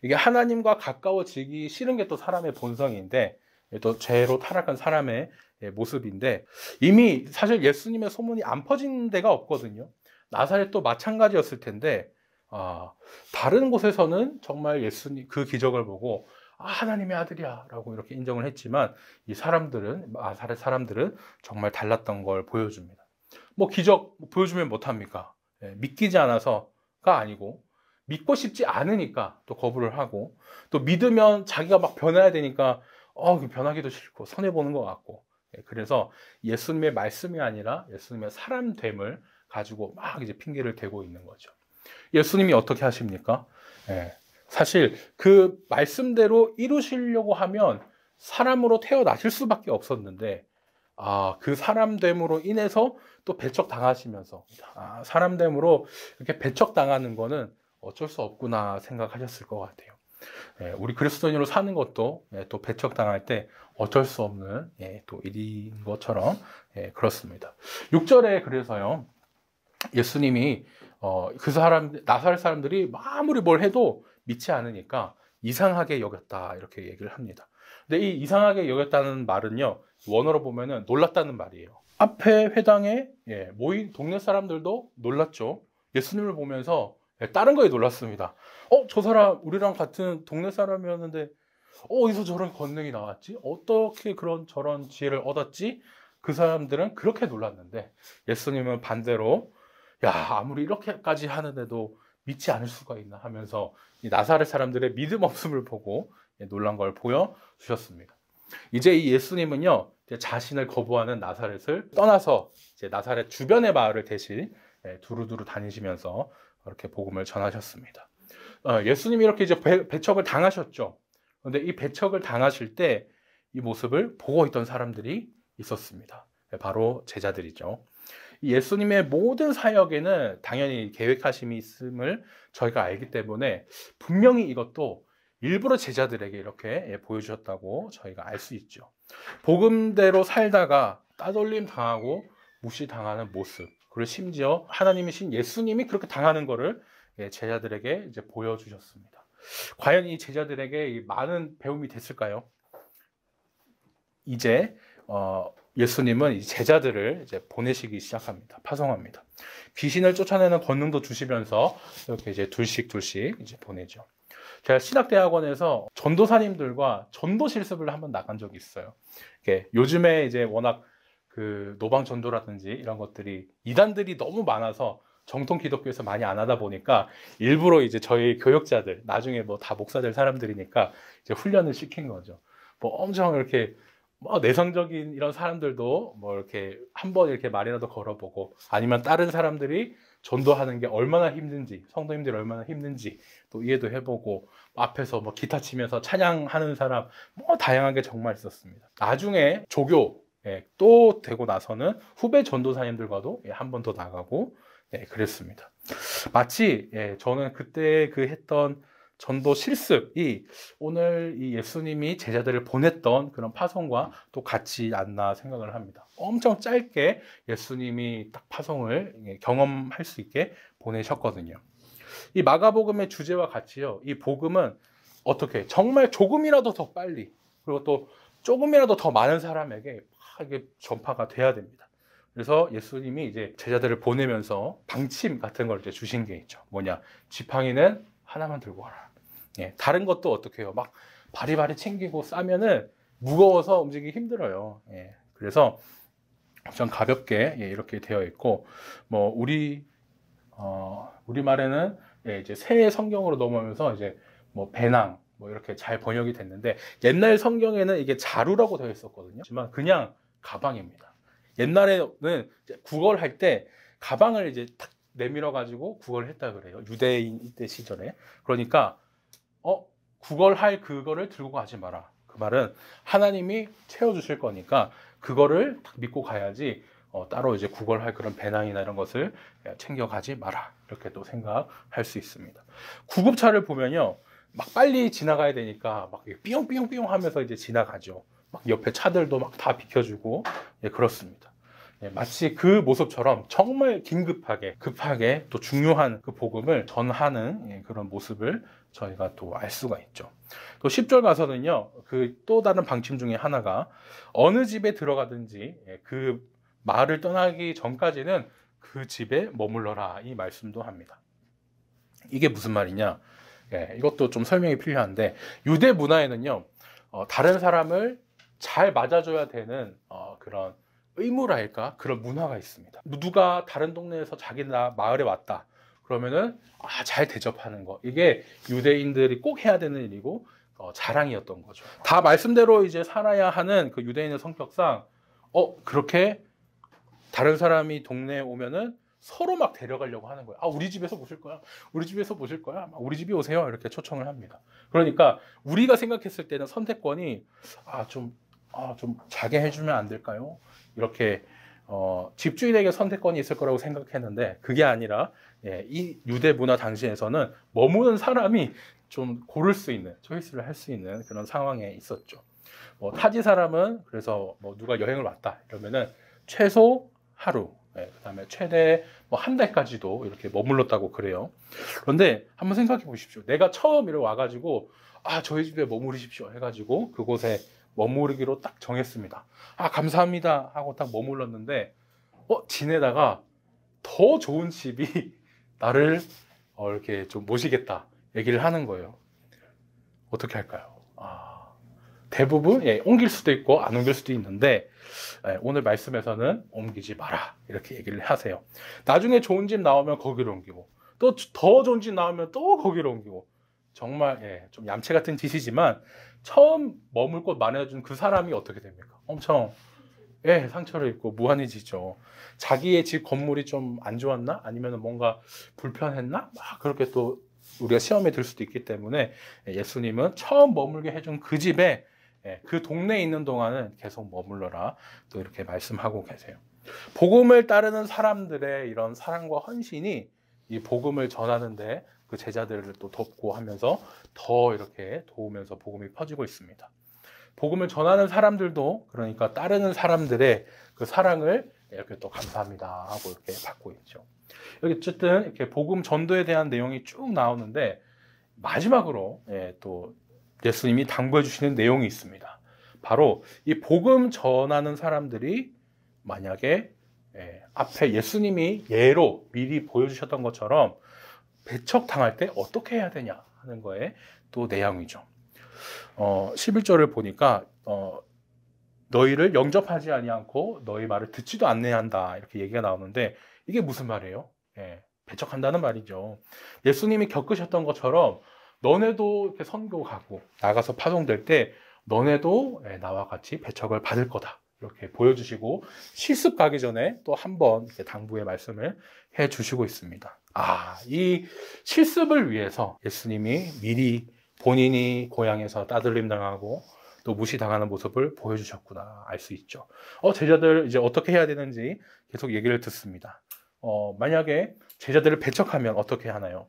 이게 하나님과 가까워지기 싫은 게 또 사람의 본성인데, 또 죄로 타락한 사람의 모습인데, 이미 사실 예수님의 소문이 안 퍼진 데가 없거든요. 나사렛도 마찬가지였을 텐데, 다른 곳에서는 정말 예수님 그 기적을 보고 하나님의 아들이야 라고 이렇게 인정을 했지만, 이 사람들은, 나사렛 사람들은 정말 달랐던 걸 보여줍니다. 뭐 기적 보여주면 못합니까? 믿기지 않아서가 아니고, 믿고 싶지 않으니까 또 거부를 하고, 또 믿으면 자기가 막 변해야 되니까 변하기도 싫고 손해보는 것 같고, 그래서 예수님의 말씀이 아니라 예수님의 사람됨을 가지고 막 이제 핑계를 대고 있는 거죠. 예수님이 어떻게 하십니까? 사실 그 말씀대로 이루시려고 하면 사람으로 태어나실 수밖에 없었는데, 그 사람됨으로 인해서 또 배척당하시면서, 사람됨으로 이렇게 배척당하는 거는 어쩔 수 없구나 생각하셨을 것 같아요. 우리 그리스도인으로 사는 것도 또 배척당할 때 어쩔 수 없는 또 일인 것처럼 그렇습니다. 6절에 그래서요, 예수님이 그 사람, 나사렛 사람들이 아무리 뭘 해도 믿지 않으니까 이상하게 여겼다 이렇게 얘기를 합니다. 근데 이 이상하게 여겼다는 말은요, 원어로 보면은 놀랐다는 말이에요. 앞에 회당에 모인 동네 사람들도 놀랐죠. 예수님을 보면서 다른 거에 놀랐습니다. 저 사람 우리랑 같은 동네 사람이었는데 어디서 저런 권능이 나왔지? 어떻게 저런 지혜를 얻었지? 그 사람들은 그렇게 놀랐는데, 예수님은 반대로 아무리 이렇게까지 하는데도 믿지 않을 수가 있나 하면서 이 나사렛 사람들의 믿음 없음을 보고 놀란 걸 보여주셨습니다. 이제 이 예수님은요, 자신을 거부하는 나사렛을 떠나서 이제 나사렛 주변의 마을을 대신 두루두루 다니시면서 그렇게 복음을 전하셨습니다. 예수님이 이렇게 이제 배척을 당하셨죠. 그런데 이 배척을 당하실 때 이 모습을 보고 있던 사람들이 있었습니다. 바로 제자들이죠. 예수님의 모든 사역에는 당연히 계획하심이 있음을 저희가 알기 때문에 분명히 이것도 일부러 제자들에게 이렇게 보여주셨다고 저희가 알 수 있죠. 복음대로 살다가 따돌림 당하고 무시당하는 모습, 그리고 심지어 하나님이신 예수님이 그렇게 당하는 것을 제자들에게 이제 보여주셨습니다. 과연 이 제자들에게 많은 배움이 됐을까요? 이제 예수님은 이 제자들을 이제 보내시기 시작합니다. 파송합니다. 귀신을 쫓아내는 권능도 주시면서 이렇게 이제 둘씩 이제 보내죠. 제가 신학대학원에서 전도사님들과 전도 실습을 한번 나간 적이 있어요. 요즘에 이제 워낙 그 노방 전도라든지 이런 것들이 이단들이 너무 많아서 정통 기독교에서 많이 안 하다 보니까 일부러 이제 저희 교역자들, 나중에 뭐 다 목사 될 사람들이니까 이제 훈련을 시킨 거죠. 뭐 엄청 이렇게 내성적인 이런 사람들도 뭐 이렇게 한번 이렇게 말이라도 걸어보고, 아니면 다른 사람들이 전도하는 게 얼마나 힘든지, 성도님들이 얼마나 힘든지 또 이해도 해보고, 앞에서 뭐 기타 치면서 찬양하는 사람 다양한 게 정말 있었습니다. 나중에 조교 또 되고 나서는 후배 전도사님들과도 한 번 더 나가고 그랬습니다. 마치 저는 그때 그 했던 전도 실습이 오늘 이 예수님이 제자들을 보냈던 그런 파송과 또 같지 않나 생각을 합니다. 엄청 짧게 예수님이 딱 파송을 경험할 수 있게 보내셨거든요. 이 마가복음의 주제와 같이요, 이 복음은 어떻게 정말 조금이라도 더 빨리, 그리고 또 조금이라도 더 많은 사람에게 이게 전파가 돼야 됩니다. 그래서 예수님이 이제 제자들을 보내면서 방침 같은 걸 이제 주신 게 있죠. 뭐냐, 지팡이는 하나만 들고 와라. 다른 것도 어떻게 해요? 막 바리바리 챙기고 싸면은 무거워서 움직이기 힘들어요. 그래서 엄청 가볍게 이렇게 되어 있고, 뭐 우리말에는 이제 새 성경으로 넘어오면서 이제 뭐 배낭 뭐 이렇게 잘 번역이 됐는데, 옛날 성경에는 이게 자루라고 되어 있었거든요. 하지만 그냥 가방입니다. 옛날에는 구걸할 때 가방을 이제 탁 내밀어 가지고 구걸을 했다 그래요. 유대인 이때 시절에. 그러니까 구걸할 그거를 들고 가지 마라. 그 말은 하나님이 채워주실 거니까 그거를 딱 믿고 가야지 따로 이제 구걸할 그런 배낭이나 이런 것을 챙겨가지 마라. 이렇게 또 생각할 수 있습니다. 구급차를 보면요, 막 빨리 지나가야 되니까 막 삐용삐용삐용 하면서 이제 지나가죠. 막 옆에 차들도 막 다 비켜주고 그렇습니다. 마치 그 모습처럼 정말 급하게 또 중요한 그 복음을 전하는 그런 모습을 저희가 또 알 수가 있죠. 또 10절 가서는요, 그 또 다른 방침 중에 하나가 어느 집에 들어가든지 그 마을을 떠나기 전까지는 그 집에 머물러라, 이 말씀도 합니다. 이게 무슨 말이냐? 이것도 좀 설명이 필요한데, 유대 문화에는요, 다른 사람을 잘 맞아줘야 되는 그런 의무랄까? 그런 문화가 있습니다. 누가 다른 동네에서 자기 마을에 왔다 그러면은 잘 대접하는 거, 이게 유대인들이 꼭 해야 되는 일이고 자랑이었던 거죠. 다 말씀대로 이제 살아야 하는 그 유대인의 성격상 그렇게 다른 사람이 동네에 오면은 서로 막 데려가려고 하는 거예요. 우리 집에서 모실 거야. 우리 집에서 모실 거야. 우리 집에 오세요. 이렇게 초청을 합니다. 그러니까 우리가 생각했을 때는 선택권이 좀 자게 해주면 안 될까요? 이렇게 집주인에게 선택권이 있을 거라고 생각했는데, 그게 아니라 이 유대 문화 당시에서는 머무는 사람이 좀 고를 수 있는, 초이스를 할 수 있는 그런 상황에 있었죠. 타지 사람은 그래서 누가 여행을 왔다 이러면은 최소 하루, 그다음에 최대 한 달까지도 이렇게 머물렀다고 그래요. 그런데 한번 생각해 보십시오. 내가 처음 이렇게 와가지고 저희 집에 머무르십시오 해가지고 그곳에 머무르기로 딱 정했습니다. 감사합니다 하고 딱 머물렀는데 지내다가 더 좋은 집이 나를 이렇게 좀 모시겠다 얘기를 하는 거예요. 어떻게 할까요? 대부분 옮길 수도 있고 안 옮길 수도 있는데, 오늘 말씀에서는 옮기지 마라 이렇게 얘기를 하세요. 나중에 좋은 집 나오면 거기로 옮기고, 또 더 좋은 집 나오면 또 거기로 옮기고, 정말 좀 얌체 같은 짓이지만 처음 머물 곳 마련해준 그 사람이 어떻게 됩니까? 엄청 상처를 입고 무한해지죠. 자기의 집 건물이 좀 안 좋았나? 아니면 뭔가 불편했나? 그렇게 또 우리가 시험에 들 수도 있기 때문에 예수님은 처음 머물게 해준 그 집에, 그 동네에 있는 동안은 계속 머물러라, 또 이렇게 말씀하고 계세요. 복음을 따르는 사람들의 이런 사랑과 헌신이 이 복음을 전하는데 그 제자들을 또 돕고 하면서 더 이렇게 도우면서 복음이 퍼지고 있습니다. 복음을 전하는 사람들도, 그러니까 따르는 사람들의 그 사랑을 이렇게 또 감사합니다 하고 이렇게 받고 있죠. 여기 어쨌든 이렇게 복음 전도에 대한 내용이 쭉 나오는데, 마지막으로 또 예수님이 당부해 주시는 내용이 있습니다. 바로 이 복음 전하는 사람들이 만약에 앞에 예수님이 예로 미리 보여주셨던 것처럼 배척당할 때 어떻게 해야 되냐 하는 거에 또 내용이죠. 11절을 보니까 너희를 영접하지 아니하고 너희 말을 듣지도 않네한다 이렇게 얘기가 나오는데, 이게 무슨 말이에요? 배척한다는 말이죠. 예수님이 겪으셨던 것처럼 너네도 이렇게 선교 가고 나가서 파송될 때 너네도 나와 같이 배척을 받을 거다 이렇게 보여주시고, 실습 가기 전에 또 한 번 당부의 말씀을 해주시고 있습니다. 이 실습을 위해서 예수님이 미리 본인이 고향에서 따돌림 당하고 또 무시당하는 모습을 보여주셨구나 알 수 있죠. 제자들 이제 어떻게 해야 되는지 계속 얘기를 듣습니다. 만약에 제자들을 배척하면 어떻게 하나요?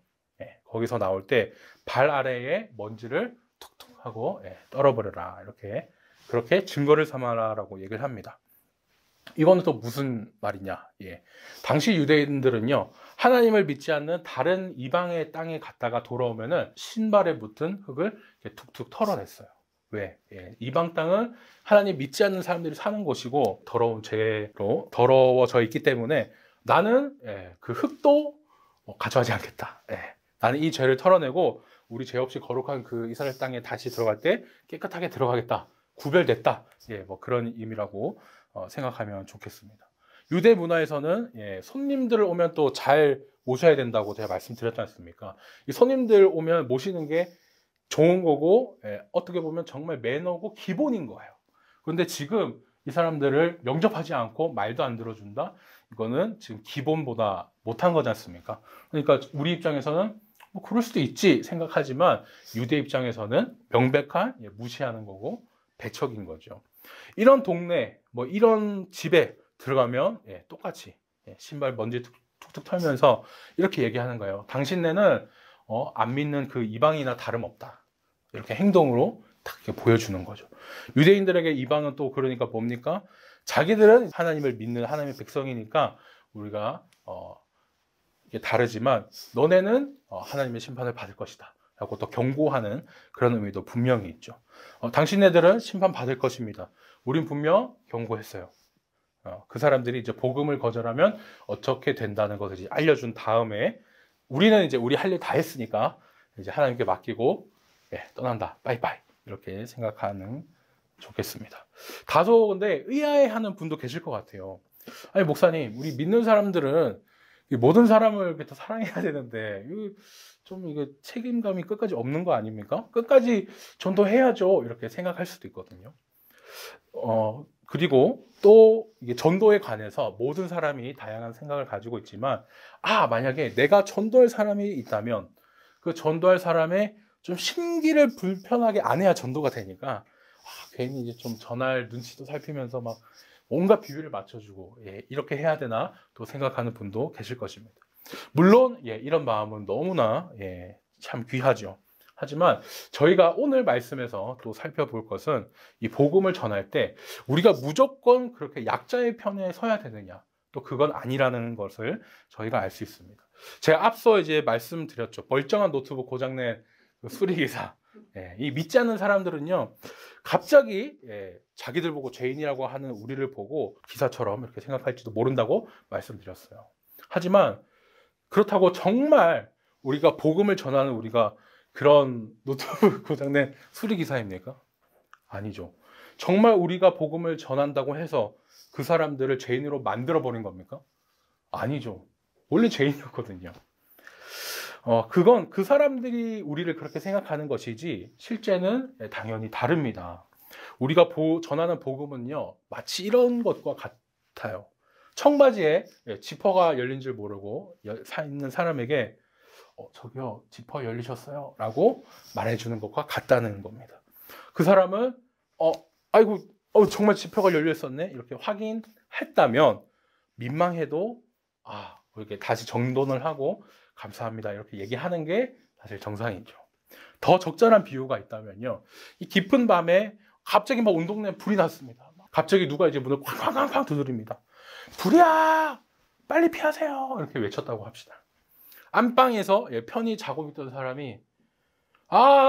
거기서 나올 때 발 아래에 먼지를 툭툭 하고 떨어버려라, 그렇게 증거를 삼아라라고 얘기를 합니다. 이거는 또 무슨 말이냐? 당시 유대인들은요, 하나님을 믿지 않는 다른 이방의 땅에 갔다가 돌아오면은 신발에 묻은 흙을 툭툭 털어냈어요. 왜? 이방 땅은 하나님 믿지 않는 사람들이 사는 곳이고 더러운 죄로 더러워져 있기 때문에 나는 그 흙도 가져가지 않겠다. 나는 이 죄를 털어내고 우리 죄 없이 거룩한 그 이스라엘 땅에 다시 들어갈 때 깨끗하게 들어가겠다. 구별됐다. 그런 의미라고 생각하면 좋겠습니다. 유대 문화에서는 손님들을 오면 또 잘 모셔야 된다고 제가 말씀드렸지 않습니까? 이 손님들 오면 모시는 게 좋은 거고, 어떻게 보면 정말 매너고 기본인 거예요. 그런데 지금 이 사람들을 영접하지 않고 말도 안 들어준다? 이거는 지금 기본보다 못한 거지 않습니까? 그러니까 우리 입장에서는 그럴 수도 있지 생각하지만, 유대 입장에서는 명백한 무시하는 거고 배척인 거죠. 이런 동네, 이런 집에 들어가면 똑같이 신발 먼지 툭툭 털면서 이렇게 얘기하는 거예요. 당신네는 안 믿는 그 이방이나 다름없다. 이렇게 행동으로 딱 이렇게 보여주는 거죠. 유대인들에게 이방은 또 그러니까 뭡니까? 자기들은 하나님을 믿는 하나님의 백성이니까 우리가 이게 다르지만 너네는 하나님의 심판을 받을 것이다 라고 또 경고하는 그런 의미도 분명히 있죠. 당신네들은 심판 받을 것입니다. 우린 분명 경고했어요. 그 사람들이 이제 복음을 거절하면 어떻게 된다는 것을 알려준 다음에 우리는 이제 우리 할 일 다 했으니까 이제 하나님께 맡기고 떠난다. 빠이빠이. 이렇게 생각하는 좋겠습니다. 다소 근데 의아해하는 분도 계실 것 같아요. 아니 목사님, 우리 믿는 사람들은 모든 사람을 다 사랑해야 되는데 이게 책임감이 끝까지 없는 거 아닙니까? 끝까지 전도해야죠. 이렇게 생각할 수도 있거든요. 그리고 또 이게 전도에 관해서 모든 사람이 다양한 생각을 가지고 있지만 만약에 내가 전도할 사람이 있다면 그 전도할 사람의 좀 심기를 불편하게 안 해야 전도가 되니까 괜히 이제 좀 전할 눈치도 살피면서 막 온갖 비율을 맞춰주고 이렇게 해야 되나 또 생각하는 분도 계실 것입니다. 물론 이런 마음은 너무나 참 귀하죠. 하지만 저희가 오늘 말씀에서 또 살펴볼 것은 이 복음을 전할 때 우리가 무조건 그렇게 약자의 편에 서야 되느냐, 또 그건 아니라는 것을 저희가 알 수 있습니다. 제가 앞서 이제 말씀드렸죠. 멀쩡한 노트북 고장낸 그 수리기사. 이 믿지 않는 사람들은요, 갑자기 자기들 보고 죄인이라고 하는 우리를 보고 기사처럼 이렇게 생각할지도 모른다고 말씀드렸어요. 하지만 그렇다고 정말 우리가 복음을 전하는 우리가 그런 노트북 고장낸 수리기사입니까? 아니죠. 정말 우리가 복음을 전한다고 해서 그 사람들을 죄인으로 만들어버린 겁니까? 아니죠. 원래 죄인이었거든요. 그건 그 사람들이 우리를 그렇게 생각하는 것이지 실제는 당연히 다릅니다. 우리가 전하는 복음은요, 마치 이런 것과 같아요. 청바지에 지퍼가 열린 줄 모르고 서 있는 사람에게 저기요, 지퍼 열리셨어요? 라고 말해주는 것과 같다는 겁니다. 그 사람은 아이고 정말 지퍼가 열려 있었네 이렇게 확인했다면 민망해도 이렇게 다시 정돈을 하고 감사합니다 이렇게 얘기하는 게 사실 정상이죠. 더 적절한 비유가 있다면요, 이 깊은 밤에 갑자기 막 온 동네에 불이 났습니다. 갑자기 누가 이제 문을 쾅쾅쾅쾅 두드립니다. 불이야! 빨리 피하세요! 이렇게 외쳤다고 합시다. 안방에서 편히 자고 있던 사람이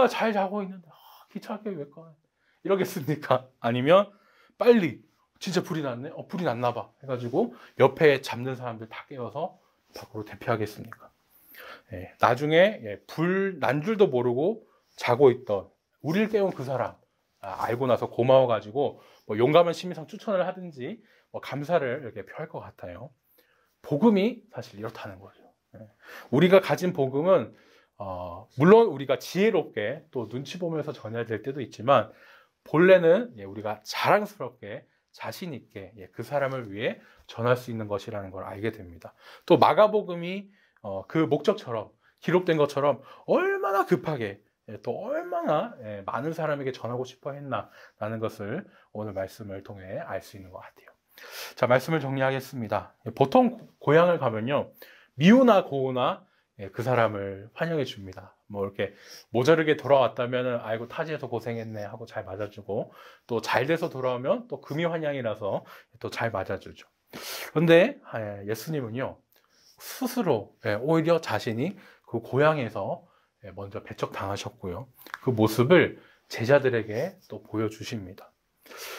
잘 자고 있는데 귀찮게 왜 꺼? 이러겠습니까? 아니면 빨리 진짜 불이 났네? 불이 났나 봐 해가지고 옆에 잡는 사람들 다 깨워서 밖으로 대피하겠습니까? 나중에 불 난 줄도 모르고 자고 있던 우리를 깨운 그 사람 알고 나서 고마워가지고 뭐 용감한 시민상 추천을 하든지 뭐 감사를 이렇게 표할 것 같아요. 복음이 사실 이렇다는 거죠. 우리가 가진 복음은 물론 우리가 지혜롭게 또 눈치 보면서 전해야 될 때도 있지만 본래는 우리가 자랑스럽게 자신 있게 그 사람을 위해 전할 수 있는 것이라는 걸 알게 됩니다. 또 마가복음이 그 목적처럼 기록된 것처럼 얼마나 급하게 또 얼마나 많은 사람에게 전하고 싶어 했나라는 것을 오늘 말씀을 통해 알 수 있는 것 같아요. 자, 말씀을 정리하겠습니다. 보통 고향을 가면요, 미우나 고우나 그 사람을 환영해 줍니다. 뭐 이렇게 모자르게 돌아왔다면 아이고 타지에서 고생했네 하고 잘 맞아주고, 또 잘 돼서 돌아오면 또 금이 환영이라서 또 잘 맞아주죠. 그런데 예수님은요, 스스로 오히려 자신이 그 고향에서 먼저 배척당하셨고요, 그 모습을 제자들에게 또 보여주십니다.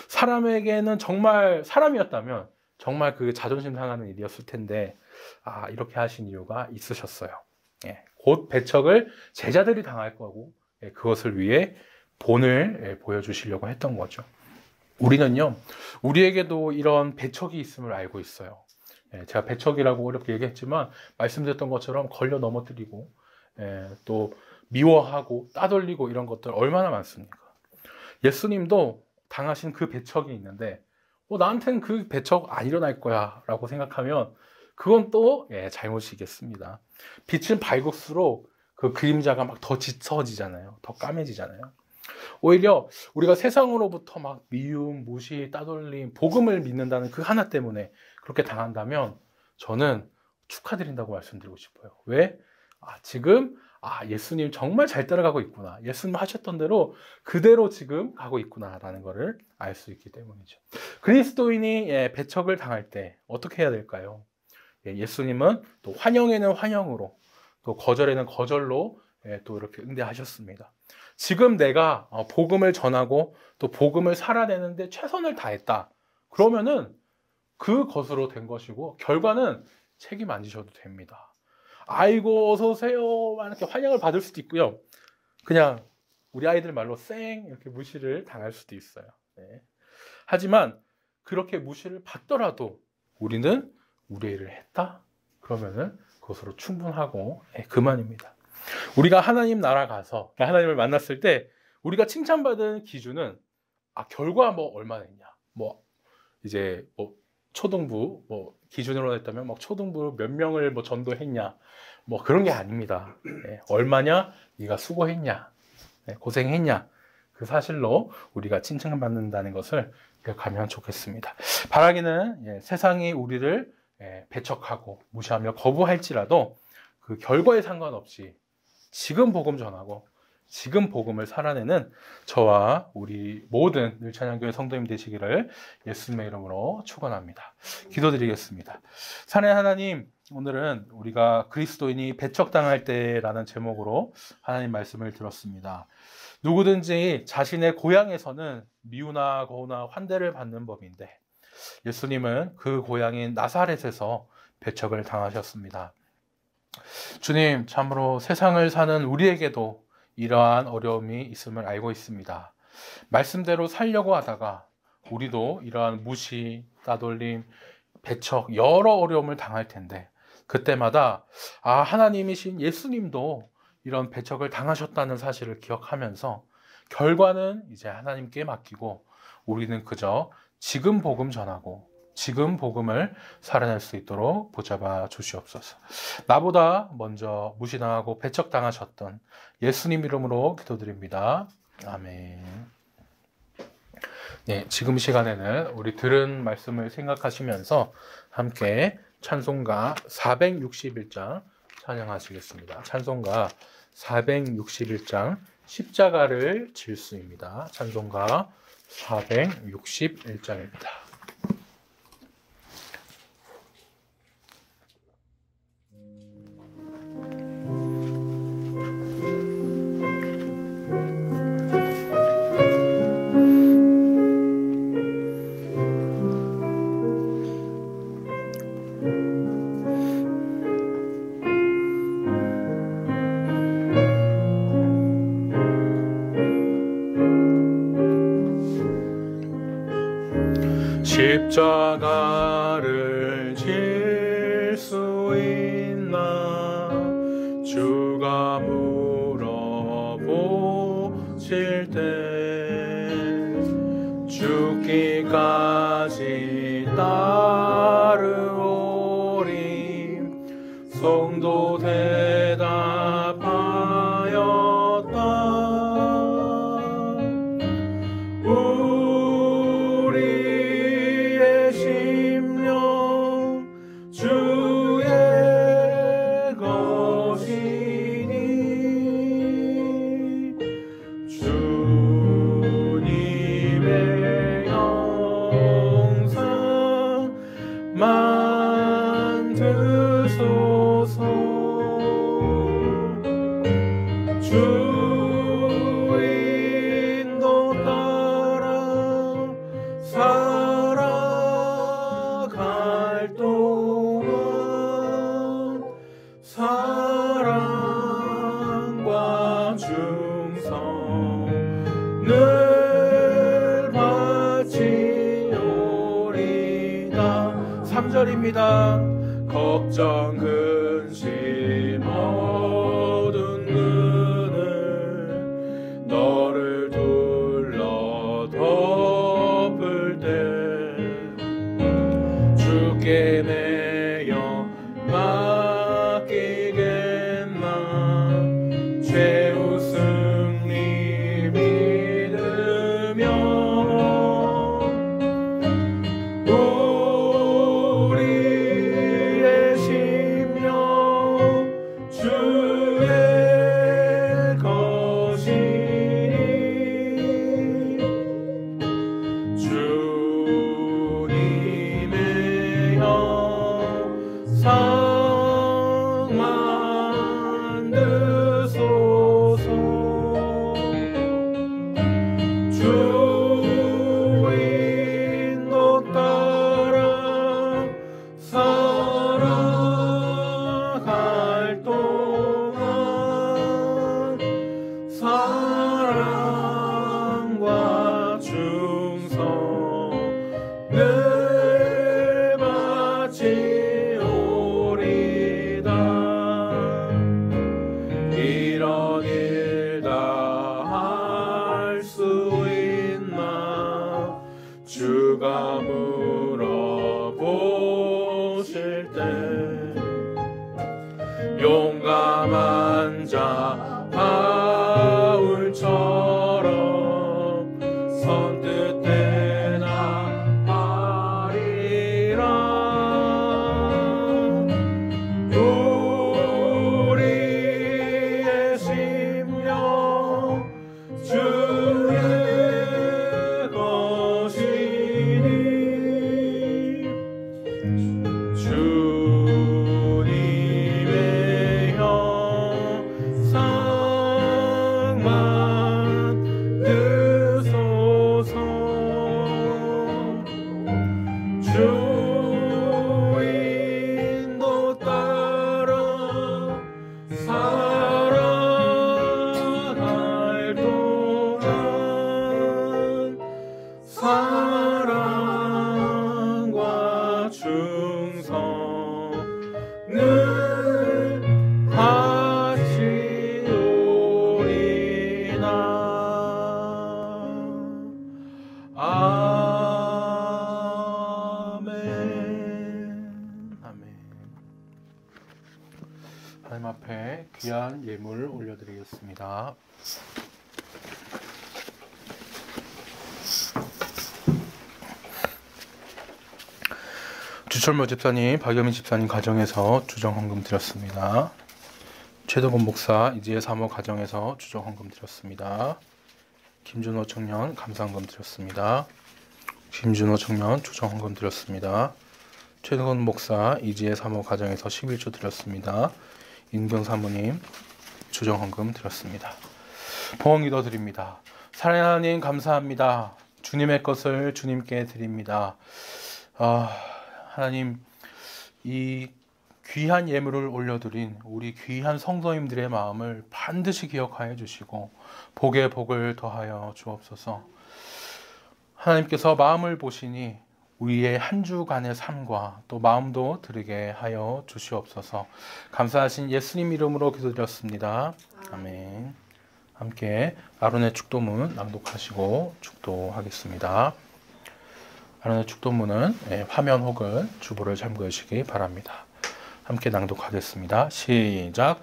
사람에게는 정말 사람이었다면 정말 그 자존심 상하는 일이었을 텐데 이렇게 하신 이유가 있으셨어요. 곧 배척을 제자들이 당할 거고 그것을 위해 본을 보여주시려고 했던 거죠. 우리는요, 우리에게도 이런 배척이 있음을 알고 있어요. 제가 배척이라고 어렵게 얘기했지만 말씀드렸던 것처럼 걸려 넘어뜨리고 또 미워하고 따돌리고 이런 것들 얼마나 많습니까? 예수님도 당하신 그 배척이 있는데 나한테는 그 배척 안 일어날 거야 라고 생각하면 그건 또 잘못이겠습니다. 빛은 밝을수록 그 그림자가 막 더 짙어지잖아요. 더 까매지잖아요. 오히려 우리가 세상으로부터 막 미움, 무시, 따돌림, 복음을 믿는다는 그 하나 때문에 그렇게 당한다면 저는 축하드린다고 말씀드리고 싶어요. 왜? 지금 예수님 정말 잘 따라가고 있구나. 예수님 하셨던 대로 그대로 지금 가고 있구나라는 것을 알 수 있기 때문이죠. 그리스도인이 배척을 당할 때 어떻게 해야 될까요? 예수님은 또 환영에는 환영으로, 또 거절에는 거절로 또 이렇게 응대하셨습니다. 지금 내가 복음을 전하고 또 복음을 살아내는데 최선을 다했다. 그러면은 그것으로 된 것이고 결과는 책임 안 지셔도 됩니다. 아이고 어서 오세요 이렇게 환영을 받을 수도 있고요. 그냥 우리 아이들 말로 쌩 이렇게 무시를 당할 수도 있어요. 하지만 그렇게 무시를 받더라도 우리는 우리의 일을 했다? 그러면은 그것으로 충분하고 그만입니다. 우리가 하나님 나라 가서 하나님을 만났을 때 우리가 칭찬받은 기준은 결과 얼마나 했냐, 이제 초등부 기준으로 했다면 초등부 몇 명을 전도했냐, 그런 게 아닙니다. 얼마냐, 네가 수고했냐, 고생했냐, 그 사실로 우리가 칭찬받는다는 것을 기억하면 좋겠습니다. 바라기는 세상이 우리를 배척하고 무시하며 거부할지라도 그 결과에 상관없이 지금 복음 전하고 지금 복음을 살아내는 저와 우리 모든 늘찬양교회 성도님 되시기를 예수님의 이름으로 축원합니다. 기도드리겠습니다. 사랑하는 하나님, 오늘은 우리가 그리스도인이 배척당할 때라는 제목으로 하나님 말씀을 들었습니다. 누구든지 자신의 고향에서는 미우나 거우나 환대를 받는 법인데 예수님은 그 고향인 나사렛에서 배척을 당하셨습니다. 주님, 참으로 세상을 사는 우리에게도 이러한 어려움이 있음을 알고 있습니다. 말씀대로 살려고 하다가 우리도 이러한 무시, 따돌림, 배척, 여러 어려움을 당할 텐데 그때마다 하나님이신 예수님도 이런 배척을 당하셨다는 사실을 기억하면서 결과는 이제 하나님께 맡기고 우리는 그저 지금 복음 전하고 지금 복음을 살아낼 수 있도록 붙잡아 주시옵소서. 나보다 먼저 무시당하고 배척당하셨던 예수님 이름으로 기도드립니다. 아멘. 지금 시간에는 우리 들은 말씀을 생각하시면서 함께 찬송가 461장 찬양하시겠습니다. 찬송가 461장 십자가를 질 수입니다. 찬송가 461장입니다. 십자가를 질 수 있나 주가 물어보실 때 죽기까지 따르오리 성도 대답하였다. 우리의 심령 주의 것이니 주님의 영상 만드소서. 주 인도 따라 살아갈 동안 사랑과 충성을 바치오리다. 3절입니다. 걱정 근심 어두운 눈을 너를 둘러 덮을 때 주께 매여 맡기겠나. 최후 승리 믿으며 우리의 심령 주 늘 바치오리다. 이런 일 다 할 수 있나 주가 물어보실 때 용감한 자 바울처럼 선뜻 대답하리라. 우리의 심령 주의 것이니 주님의 형상만 드소서. 주 인도 따라 살아갈 동안 사랑과 충성을 하시오리나. 아멘. 아멘. 하나님 앞에 귀한 예물 올려드리겠습니다. 주철모 집사님, 박여민 집사님 가정에서 주정헌금 드렸습니다. 최덕원 목사 이지혜 사모 가정에서 주정헌금 드렸습니다. 김준호 청년 감사헌금 드렸습니다. 김준호 청년 주정헌금 드렸습니다. 최덕원 목사 이지혜 사모 가정에서 11조 드렸습니다. 인경 사모님 주정헌금 드렸습니다. 봉헌기도 드립니다. 사랑하는 하나님 감사합니다. 주님의 것을 주님께 드립니다. 하나님, 이 귀한 예물을 올려드린 우리 귀한 성도님들의 마음을 반드시 기억하여 주시고 복에 복을 더하여 주옵소서. 하나님께서 마음을 보시니 우리의 한 주간의 삶과 또 마음도 드리게 하여 주시옵소서. 감사하신 예수님 이름으로 기도드렸습니다. 아멘. 함께 아론의 축도문 낭독하시고 축도하겠습니다. 아론의 축도문은 화면 혹은 주보를 참고하시기 바랍니다. 함께 낭독하겠습니다. 시작.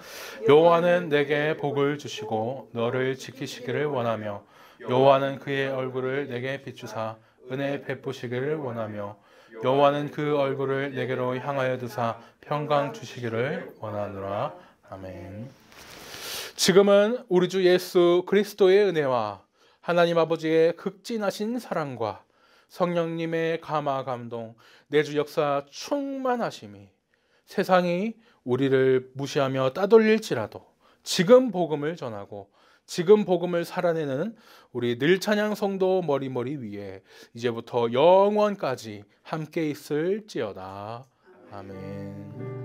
여호와는 내게 복을 주시고 너를 지키시기를 원하며 여호와는 그의 얼굴을 내게 비추사 은혜 베푸시기를 원하며 여호와는 그 얼굴을 내게로 향하여 두사 평강 주시기를 원하노라. 아멘. 지금은 우리 주 예수 그리스도의 은혜와 하나님 아버지의 극진하신 사랑과 성령님의 감화 감동, 내주 역사 충만하심이 세상이 우리를 무시하며 따돌릴지라도 지금 복음을 전하고 지금 복음을 살아내는 우리 늘찬양 성도 머리머리 위에 이제부터 영원까지 함께 있을지어다. 아멘.